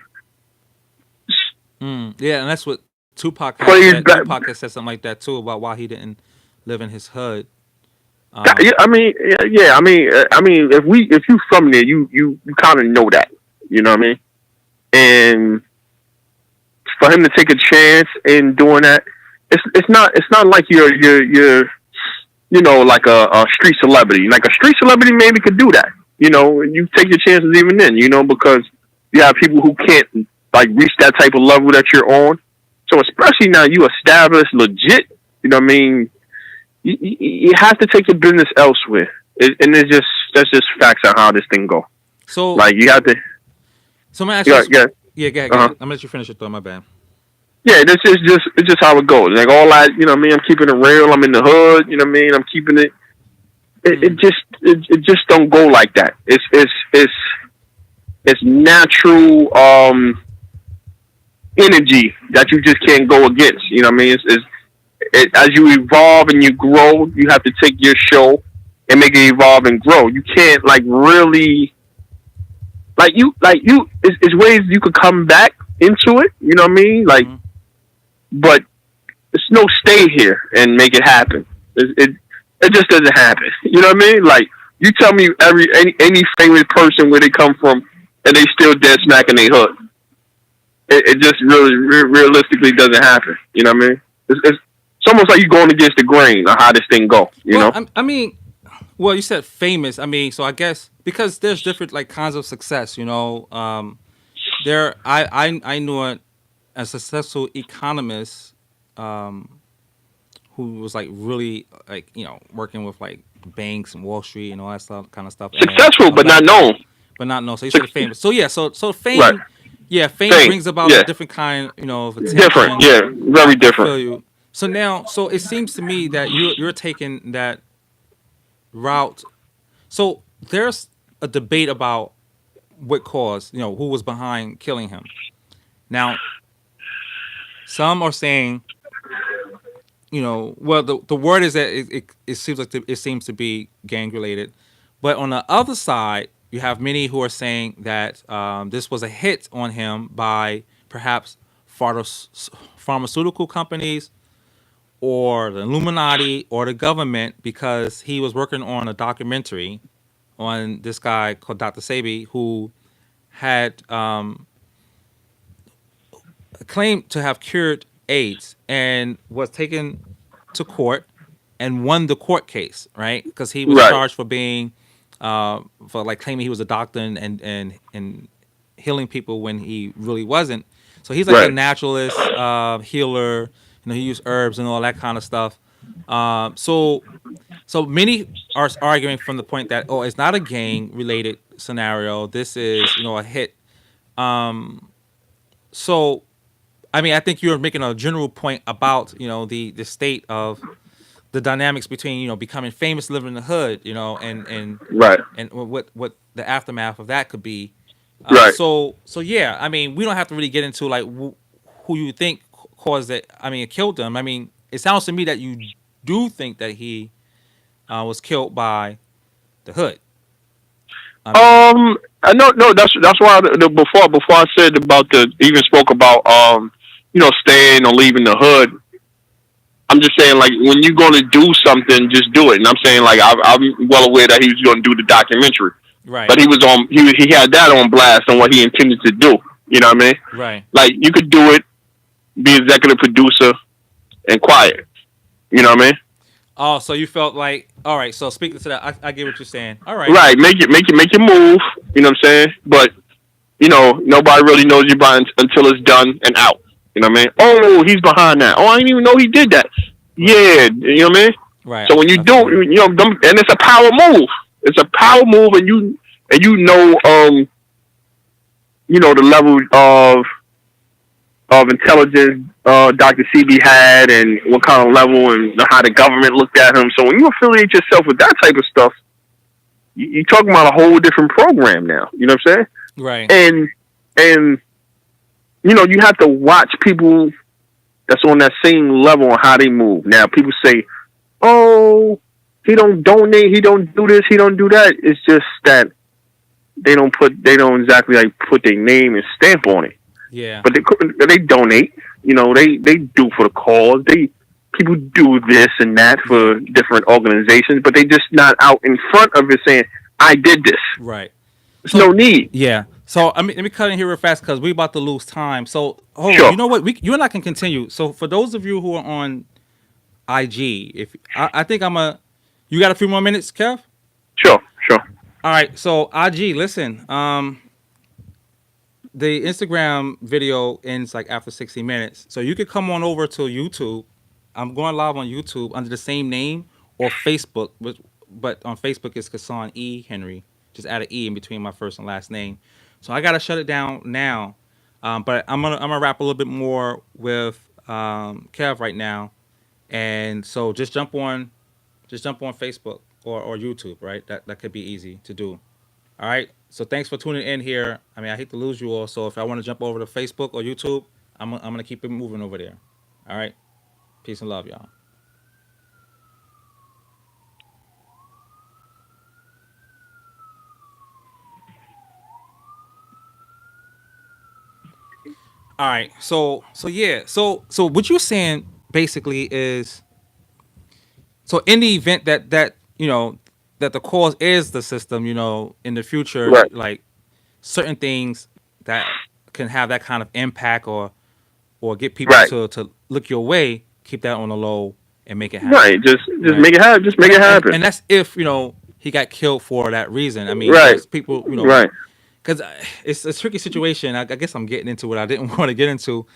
mean? Yeah, and that's what Tupac has said something like that too about why he didn't live in his hood. I mean, if you from there, you kind of know that. You know what I mean? And for him to take a chance in doing that, it's not like you're like a street celebrity. Like a street celebrity maybe could do that. You take your chances even then. Because you have people who can't like reach that type of level that you're on. So especially now you established legit. You know what I mean? You have to take your business elsewhere, and that's just facts on how this thing go. So like you have to. So I'm go ahead. Uh-huh. I'm gonna let you finish your thought. My bad. Yeah, it's just how it goes. Like all that, you know what I mean? I'm keeping it real. I'm in the hood. You know what I mean? I'm keeping it. It just don't go like that. It's natural energy that you just can't go against. You know what I mean? As you evolve and you grow, you have to take your show and make it evolve and grow. You can't like really it's ways you could come back into it. You know what I mean? Like, but it's no stay here and make it happen. It just doesn't happen. You know what I mean? Like, you tell me any famous person where they come from and they still dead smack in their hood. It just really realistically doesn't happen. You know what I mean? It's almost like you're going against the grain of how this thing go. You know? I mean, well, you said famous. I mean, so I guess because there's different like kinds of success. I knew a successful economist who was like really like working with like banks and Wall Street and all that kind of stuff. Successful, but not known. But not known. So you said famous. So yeah. So fame. Right. Yeah, fame Fame. brings about a Yeah. different kind, of Different. attention. Yeah. Very I different. feel you. So now, so it seems to me that you're taking that route. So there's a debate about what caused, who was behind killing him. Now, some are saying, well, the word is that it seems like it seems to be gang related, but on the other side, you have many who are saying that this was a hit on him by perhaps pharmaceutical companies or the Illuminati or the government because he was working on a documentary on this guy called Dr. Sebi who had claimed to have cured AIDS and was taken to court and won the court case, right? Because he was Right. charged for being, for like claiming he was a doctor and healing people when he really wasn't. So he's like a Right. naturalist, healer. He used herbs and all that kind of stuff. So many are arguing from the point that it's not a gang related scenario. This is a hit. So I mean, I think you're making a general point about the state of the dynamics between becoming famous, living in the hood, Right. and what the aftermath of that could be. Right. So yeah, I mean, we don't have to really get into like who you think caused it. I mean, it killed them. I mean, it sounds to me that you do think that he was killed by the hood. I mean, No, that's why before I said about the even spoke about staying or leaving the hood. I'm just saying like when you're going to do something, just do it. And I'm saying like I'm well aware that he was going to do the documentary, right, but he had that on blast on what he intended to do. You know what I mean? right. Like you could do it, be executive producer, and quiet. You know what I mean? Oh, so you felt like all right. So speaking to that, I get what you're saying. All right. Right, make your move. You know what I'm saying? But nobody really knows you by until it's done and out. You know what I mean? Oh, he's behind that. Oh, I didn't even know he did that. Right. Yeah, you know what I mean? Right. So when you I do, feel you. and it's a power move. It's a power move, and the level of intelligence Dr. CB had, and what kind of level, and how the government looked at him. So when you affiliate yourself with that type of stuff, you're talking about a whole different program now. You know what I'm saying? Right. And you have to watch people that's on that same level on how they move. Now people say, "Oh, he don't donate, he don't do this, he don't do that." It's just that they don't exactly like put their name and stamp on it. Yeah. But they donate. They do for the cause. People do this and that for different organizations, but they just not out in front of it saying, "I did this." Right. There's So no need. yeah. So I mean, let me cut in here real fast because we about to lose time. So hold on. Sure, You know what? You and I can continue. So for those of you who are on IG, if I think you got a few more minutes, Kev. sure, sure. All right. So IG, listen. The Instagram video ends like after 60 minutes, so you could come on over to YouTube. I'm going live on YouTube under the same name or Facebook, but on Facebook it's Kassan E Henry. Just add an E in between my first and last name. So I gotta shut it down now. But I'm gonna wrap a little bit more with Kev right now, and so just jump on Facebook or YouTube, right? That could be easy to do. All right. So thanks for tuning in here. I mean, I hate to lose you all. So if I want to jump over to Facebook or YouTube, I'm gonna keep it moving over there. All right. Peace and love, y'all. All right. So yeah. So what you're saying basically is so in the event that the cause is the system, in the future, Right, like certain things that can have that kind of impact or get people right, to look your way, keep that on the low and make it happen. right. Just Right. make it happen. Just make And it and, happen. and that's if he got killed for that reason. I mean, Right, because people, right. because it's a tricky situation. I guess I'm getting into what I didn't want to get into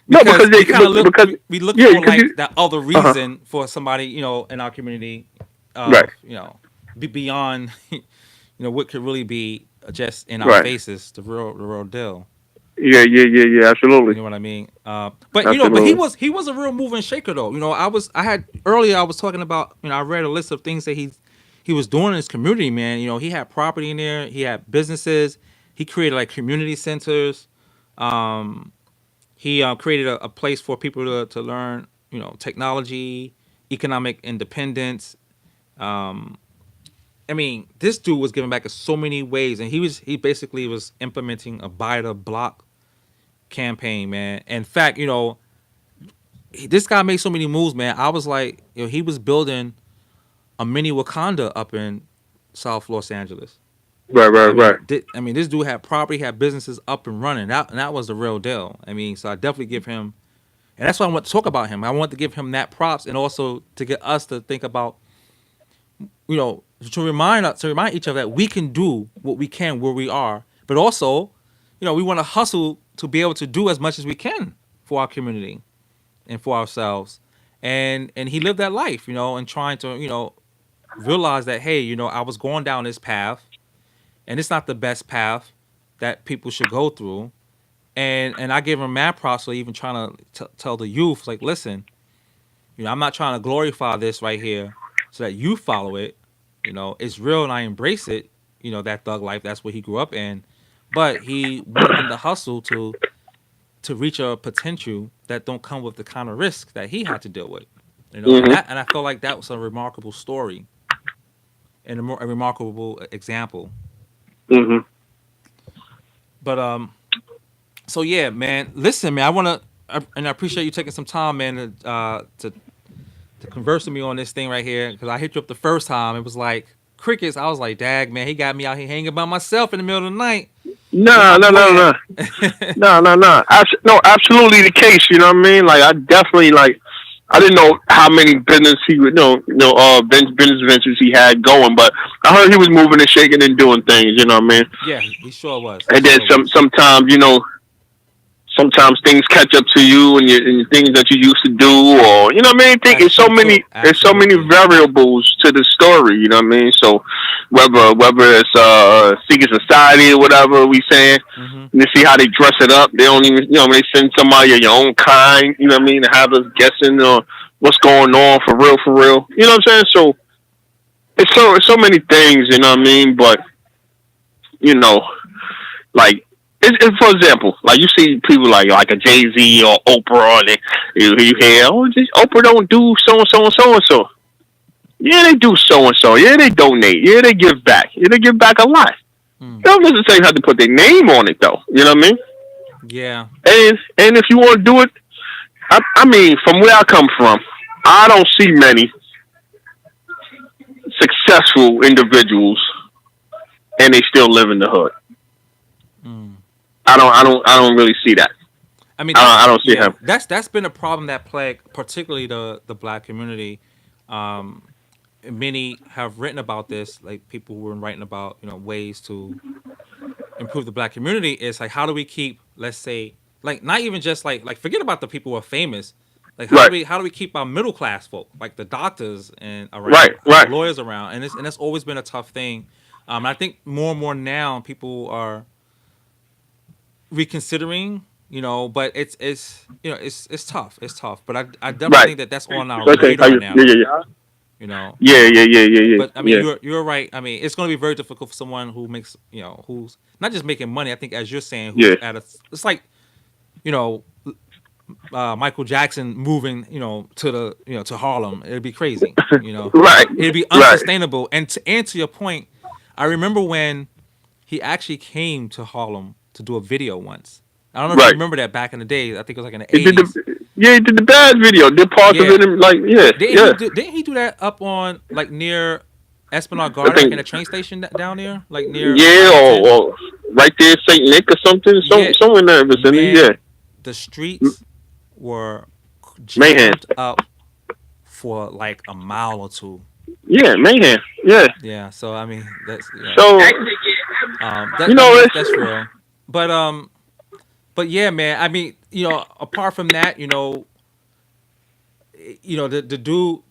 No, because because they we kind of look because we look yeah, for because like you. that other Uh huh. reason for somebody in our community Right, of be beyond what could really be just in our right. faces the real deal. Absolutely, You know what I mean? But absolutely. he was a real mover and shaker though. I was talking about, I read a list of things that he was doing in his community, man. He had property in there, he had businesses, he created like community centers. Um, he created a place for people to learn, technology, economic independence. Um, I mean, this dude was giving back in so many ways, and he basically was implementing a buy the block campaign, man. In fact, this guy made so many moves, man. I was like, he was building a mini Wakanda up in South Los Angeles. Right, right, right. This dude had property, had businesses up and running. That was the real deal. So I definitely give him, and that's why I want to talk about him. I want to give him that props, and also to get us to think about, to remind each other that we can do what we can where we are, but also, we want to hustle to be able to do as much as we can for our community and for ourselves. And he lived that life, and trying to, realize that, hey, I was going down this path, and it's not the best path that people should go through. And I give him mad props for even trying to tell the youth, like, listen, I'm not trying to glorify this right here so that you follow it. It's real and I embrace it. That thug life, that's what he grew up in. But he wanted them to hustle to reach a potential that don't come with the kind of risk that he had to deal with. Hmm. And I felt like that was a remarkable story and a remarkable example. Hmm. But so yeah, man. Listen, man. And I appreciate you taking some time, man, to converse with me on this thing right here. Because I hit you up the first time, it was like crickets. I was like, "Dag, man, he got me out here hanging by myself in the middle of the night. Where No, my no, boy no, no, at?" no, no, no. No, absolutely the case. You know what I mean? Like, I definitely like. I didn't know how many business he would business ventures he had going, but I heard he was moving and shaking and doing things. You know what I mean? Yeah, he sure was. He And then sure was. sometimes sometimes things catch up to you and things that you used to do, or you know what I mean. Think That's it's so true too. many Absolutely. variables to the story. You know what I mean. So whether it's secret society or whatever we saying, Hmm. and to see how they dress it up, they don't even they send somebody of your own kind. You know what I mean, to have us guessing what's going on for real, for real. You know what I'm saying? So it's so many things. You know what I mean, but you know like for example, like you see people like a Jay Z or Oprah, and you hear, oh, Oprah don't do so and so and so and so. Yeah, they do so and so. Yeah, they donate. Yeah, they give back. Yeah, they give back a lot. Mm. They don't necessarily have to put their name on it though. You know what I mean? Yeah. And if you want to do it, I mean, from where I come from, I don't see many successful individuals, and they still live in the hood. Mm. I don't really see that. I don't see him. That's been a problem that plagued particularly the black community. Um, Many have written about this, like people who were writing about ways to improve the black community. Is like, how do we keep, let's say, like, not even just like forget about the people who are famous, like Right, how do we keep our middle class folk, like the doctors and right, around, the right. lawyers around, and it's always been a tough thing. I think more and more now people are reconsidering, but it's tough. It's tough. But I definitely Right. think that that's on our Okay. How radar you? Yeah, now. yeah, yeah. You know, Yeah, yeah, yeah, yeah, yeah, but I mean, yeah. you're right. I mean, it's going to be very difficult for someone who makes, who's not just making money. I think, as you're saying, who's Yeah. at a, it's like, you know, Michael Jackson moving, to to Harlem. It'd be crazy. Right. It'd be Right. unsustainable. And to answer your point, I remember when he actually came to Harlem to do a video once. I don't know if you Right. remember that back in the day. I think it was like in the He did '80s. he did the bad video. Did parts of Yeah, it in, like yeah, yeah. didn't he do that up on like near Esplanade I Garden, like in think a train station down there, like near yeah, I-10? or right there, Saint Nick or something, Yeah, somewhere in that vicinity. man, Yeah. the streets were Mayhem. jammed up for like a mile or two. Yeah, mayhem. Yeah. Yeah, so I mean that's So that you know that's it's real. But but yeah, man. I mean, apart from that, you know, the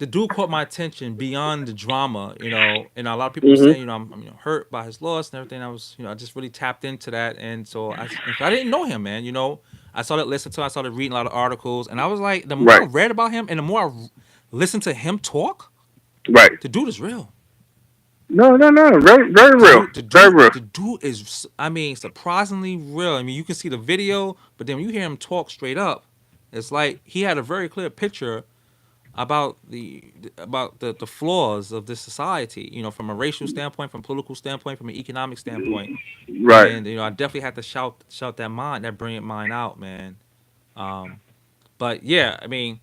dude caught my attention beyond the drama, you know, and a lot of people were Mhm. saying, you know, I'm you know, hurt by his loss and everything. I was, you know, I just really tapped into that, and so I didn't know him, man. You know, I started listening to him, I started reading a lot of articles, and I was like, the more I Right. read about him and the more I listened to him talk, Right. the dude is real. No, no, no. Very, very The real. dude, the Very dude, real. the dude is, I mean, surprisingly real. I mean, you can see the video, but then when you hear him talk straight up, it's like he had a very clear picture about the flaws of this society, you know, from a racial standpoint, from a political standpoint, from an economic standpoint. Right. And you know, I definitely had to shout that brilliant mind out, man. Um, but yeah, I mean,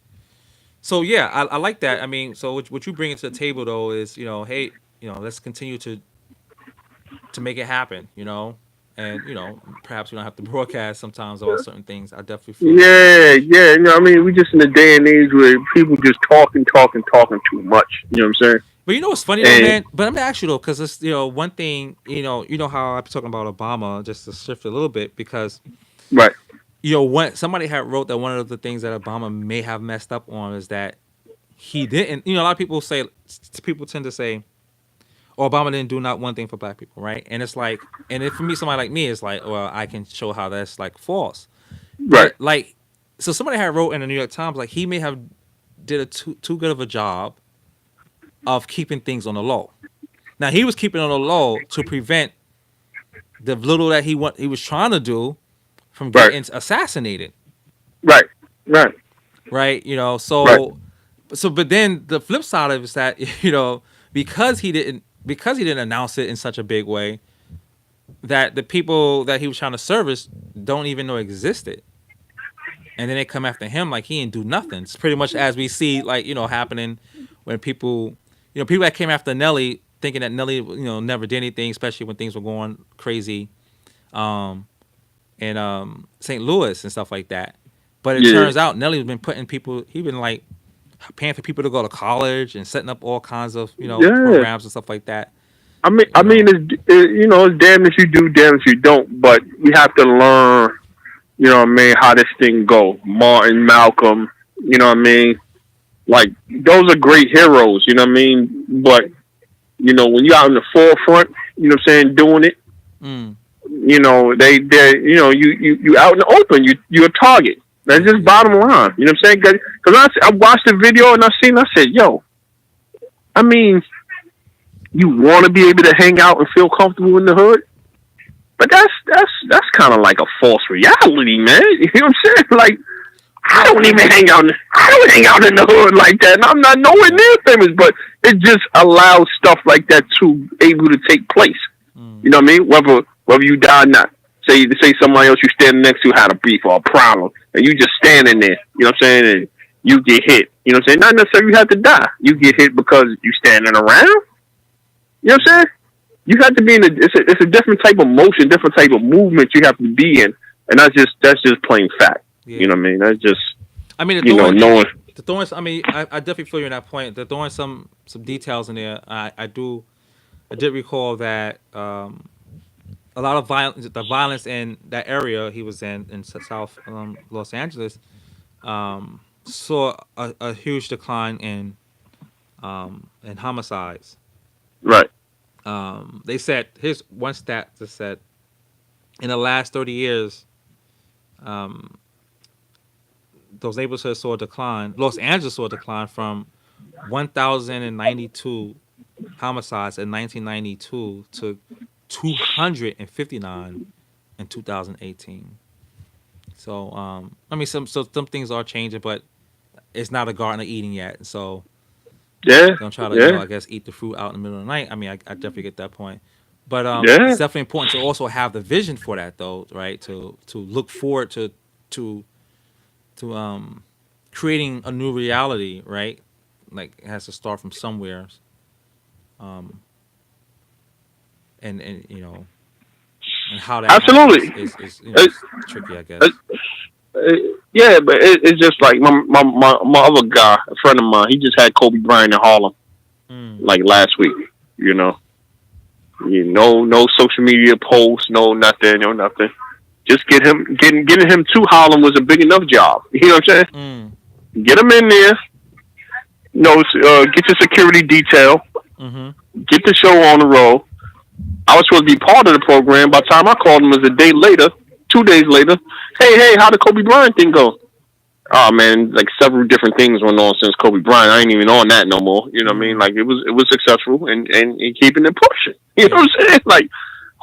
so yeah, I like that. I mean, so what you bring to the table though is, you know, hey, you know, let's continue to make it happen, you know, and you know, perhaps we don't have to broadcast sometimes about certain things. I definitely feel that Yeah, message. yeah. You know, I mean, we just in a day and age where people just talking too much. You know what I'm But you know what's funny though, saying? man? But I'm gonna ask you though, because it's, you know, one thing, you know how I'm talking about Obama, just to shift a little bit, because Right, you know, when somebody had wrote that one of the things that Obama may have messed up on is that he didn't. You know, a lot of people tend to say, "Oh, Obama didn't do not one thing for black people," right? And it's like, and if for me, somebody like me, it's like, well, I can show how that's like false. right, But like, so somebody had wrote in the New York Times like he may have did a too good of a job of keeping things on the low. Now he was keeping it on the low to prevent the little that he was trying to do from right, getting assassinated, right, right, right? You know, right, but then the flip side of it is that you know, because he didn't announce it in such a big way, that the people that he was trying to service don't even know existed, and then they come after him like he didn't do nothing. It's pretty much as we see, like, you know, happening when people, you know, people that came after Nelly thinking that Nelly, you know, never did anything, especially when things were going crazy, um, in St. Louis and stuff like that. But it yeah, turns out Nelly's been putting people, he been like paying for people to go to college and setting up all kinds of, you know, yeah. programs and stuff like that. I You mean, know, you know, it's damn if you do, damn if you don't. But we have to learn, you know what I mean, how this thing go. Martin, Malcolm, you know what I mean. Like those are great heroes, you know what I mean. But you know, when you're out in the forefront, you know what I'm saying, doing it, mm, you know, they you know, you out in the open, you're a target. That's yeah, just yeah, bottom line. You know what I'm saying? Because I watched the video and I said, yo, I mean, you want to be able to hang out and feel comfortable in the hood, but that's kind of like a false reality, man. You know what I'm saying? Like, I well, don't even hang out. I don't hang out in the hood like that, and I'm not nowhere near famous. But it just allows stuff like that to able to take place. mm, You know what I mean? Whether you die or not. Say somebody else you standing next to had a beef or a problem, and you just standing there. You know what I'm saying? And you get hit. You know what I'm saying? Not necessarily you have to die. You get hit because you standing around. You know what I'm saying? You have to be in it's a different type of motion, different type of movement you have to be in, and that's just plain fact. You yeah. know what I mean? That's just I mean, you know knowing. the throwing. I mean, I definitely feel you on that point. The throwing some details in there. I did recall that a lot of the violence in that area he was in South Los Angeles, saw a huge decline in homicides. Right, They said here's one stat that said in the last 30 years, those neighborhoods saw a decline. Los Angeles saw a decline from 1,092 homicides in 1992 to 259 in 2018. So, I mean, some things are changing, but it's not a Garden of Eden yet. So, yeah, don't try to, you know, yeah, I guess, eat the fruit out in the middle of the night. I mean, I definitely get that point. But yeah. it's definitely important to also have the vision for that, though, right? To look forward to creating a new reality, right? Like it has to start from somewhere, um, and you know, and how that happens Absolutely. is you know, Uh, it's tricky, I uh, guess. yeah, but it's just like my other guy, a friend of mine. He just had Kobe Bryant in Harlem Mm, like last week. You know, no social media posts, no nothing, no nothing. Just getting him to Harlem was a big enough job. You know what I'm saying? mm, Get him in there, Get your security detail, Mm-hmm. get the show on the road. I was supposed to be part of the program. By the time I called him, it was a day later, 2 days later. Hey, how did Kobe Bryant thing go? Oh man, like several different things went on since Kobe Bryant. I ain't even on that no more. You know what I mean? Like it was successful and keeping it pushing. You know what I'm saying? Like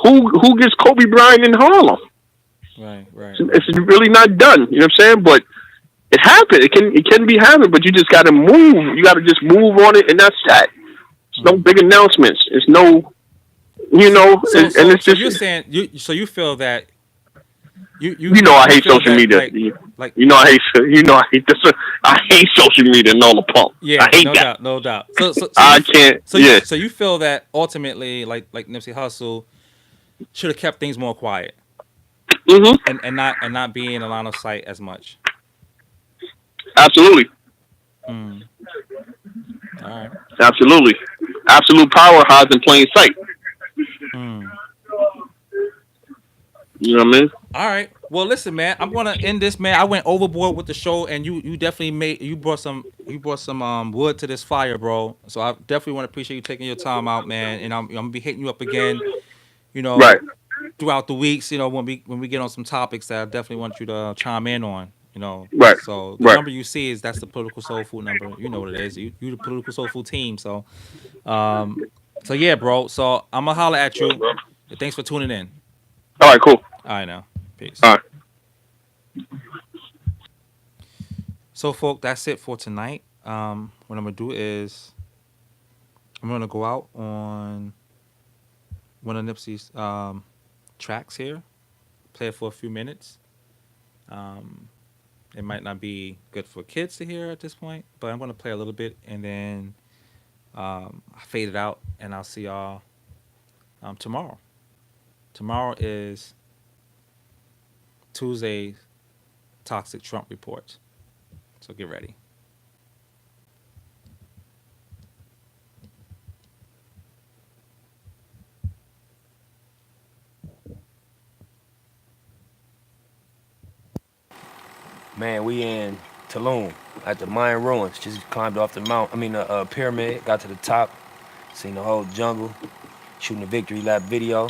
who gets Kobe Bryant in Harlem? Right. It's really not done. You know what I'm saying? But it happened. It can be happened, but you just got to move. You got to just move on it, and that's that. It's no big announcements. It's no, it's So just. you're saying you feel that you I hate feel social that, media. I hate this. I hate social media and all the pump. Yeah, I hate that. no doubt. So I can't. So you feel that ultimately, like Nipsey Hussle, should have kept things more quiet, and not be in a line of sight as much. Absolutely. Mm. All right. Absolutely. Absolute power hides in plain sight. Mm. You know what I mean? All right. Well, listen, man. I'm gonna end this, man. I went overboard with the show, and you definitely brought some wood to this fire, bro. So I definitely want to appreciate you taking your time out, man. And I'm gonna be hitting you up again, Right. throughout the weeks. When we get on some topics that I definitely want you to chime in on. Right. So the Right. number you see that's the political soul food number. You know what it is. You the political soul food team. So, yeah, bro. So I'm gonna holler at you. Thanks for tuning in. All right. Cool. All right, now. Peace. All right. So, folk, that's it for tonight. What I'm gonna do is I'm gonna go out on one of Nipsey's tracks here, play it for a few minutes. It might not be good for kids to hear at this point, but I'm gonna play a little bit and then fade it out, and I'll see y'all tomorrow. Tomorrow is Tuesday's Toxic Trump Report. So get ready. Man, we in Tulum at the Mayan ruins. Just climbed off the pyramid, got to the top, seen the whole jungle, shooting a victory lap video.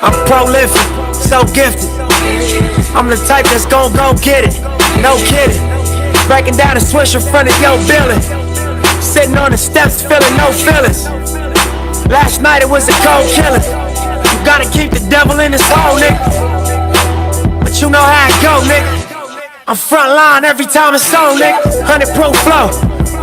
I'm prolific, so gifted. I'm the type that's gon' go get it, no kidding. Breaking down a switch in front of your building. Sitting on the steps, feeling no feelings. Last night it was a cold killing. You gotta keep the devil in his hole, nigga. But you know how it go, nigga. I'm front line every time it's on, nigga. 100 proof flow,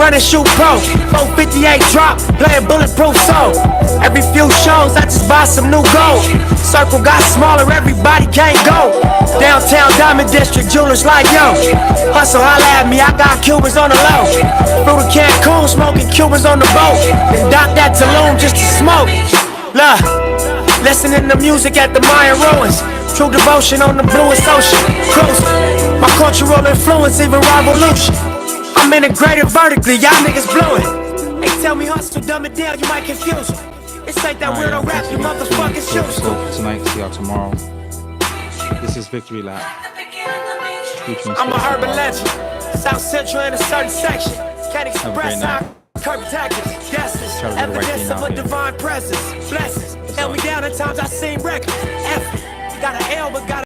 running shoot pro. 458 drop, playing bulletproof soul. Every few shows I just buy some new gold. Circle got smaller, everybody can't go. Downtown Diamond District, jewelers like yo. Hustle, holla at me, I got Cubans on the low. Flew to Cancun, smoking Cubans on the boat. Then docked that Tulum just to smoke. Look, listening to music at the Mayan ruins. True devotion on the bluest ocean. Cruise, my cultural influence, even revolution. I'm integrated vertically, y'all niggas blew it. They tell me hustle, dumb it down, you might confuse me. This ain't that weirdo rap, you motherfuckers choose. Tonight, see y'all tomorrow. This is Victory Lap. I'm a urban legend. South Central in a certain section. Can't express our curb tactics. Guesses, evidence of a divine presence. Blessings, held me down at times I seem reckless. F, got an L but got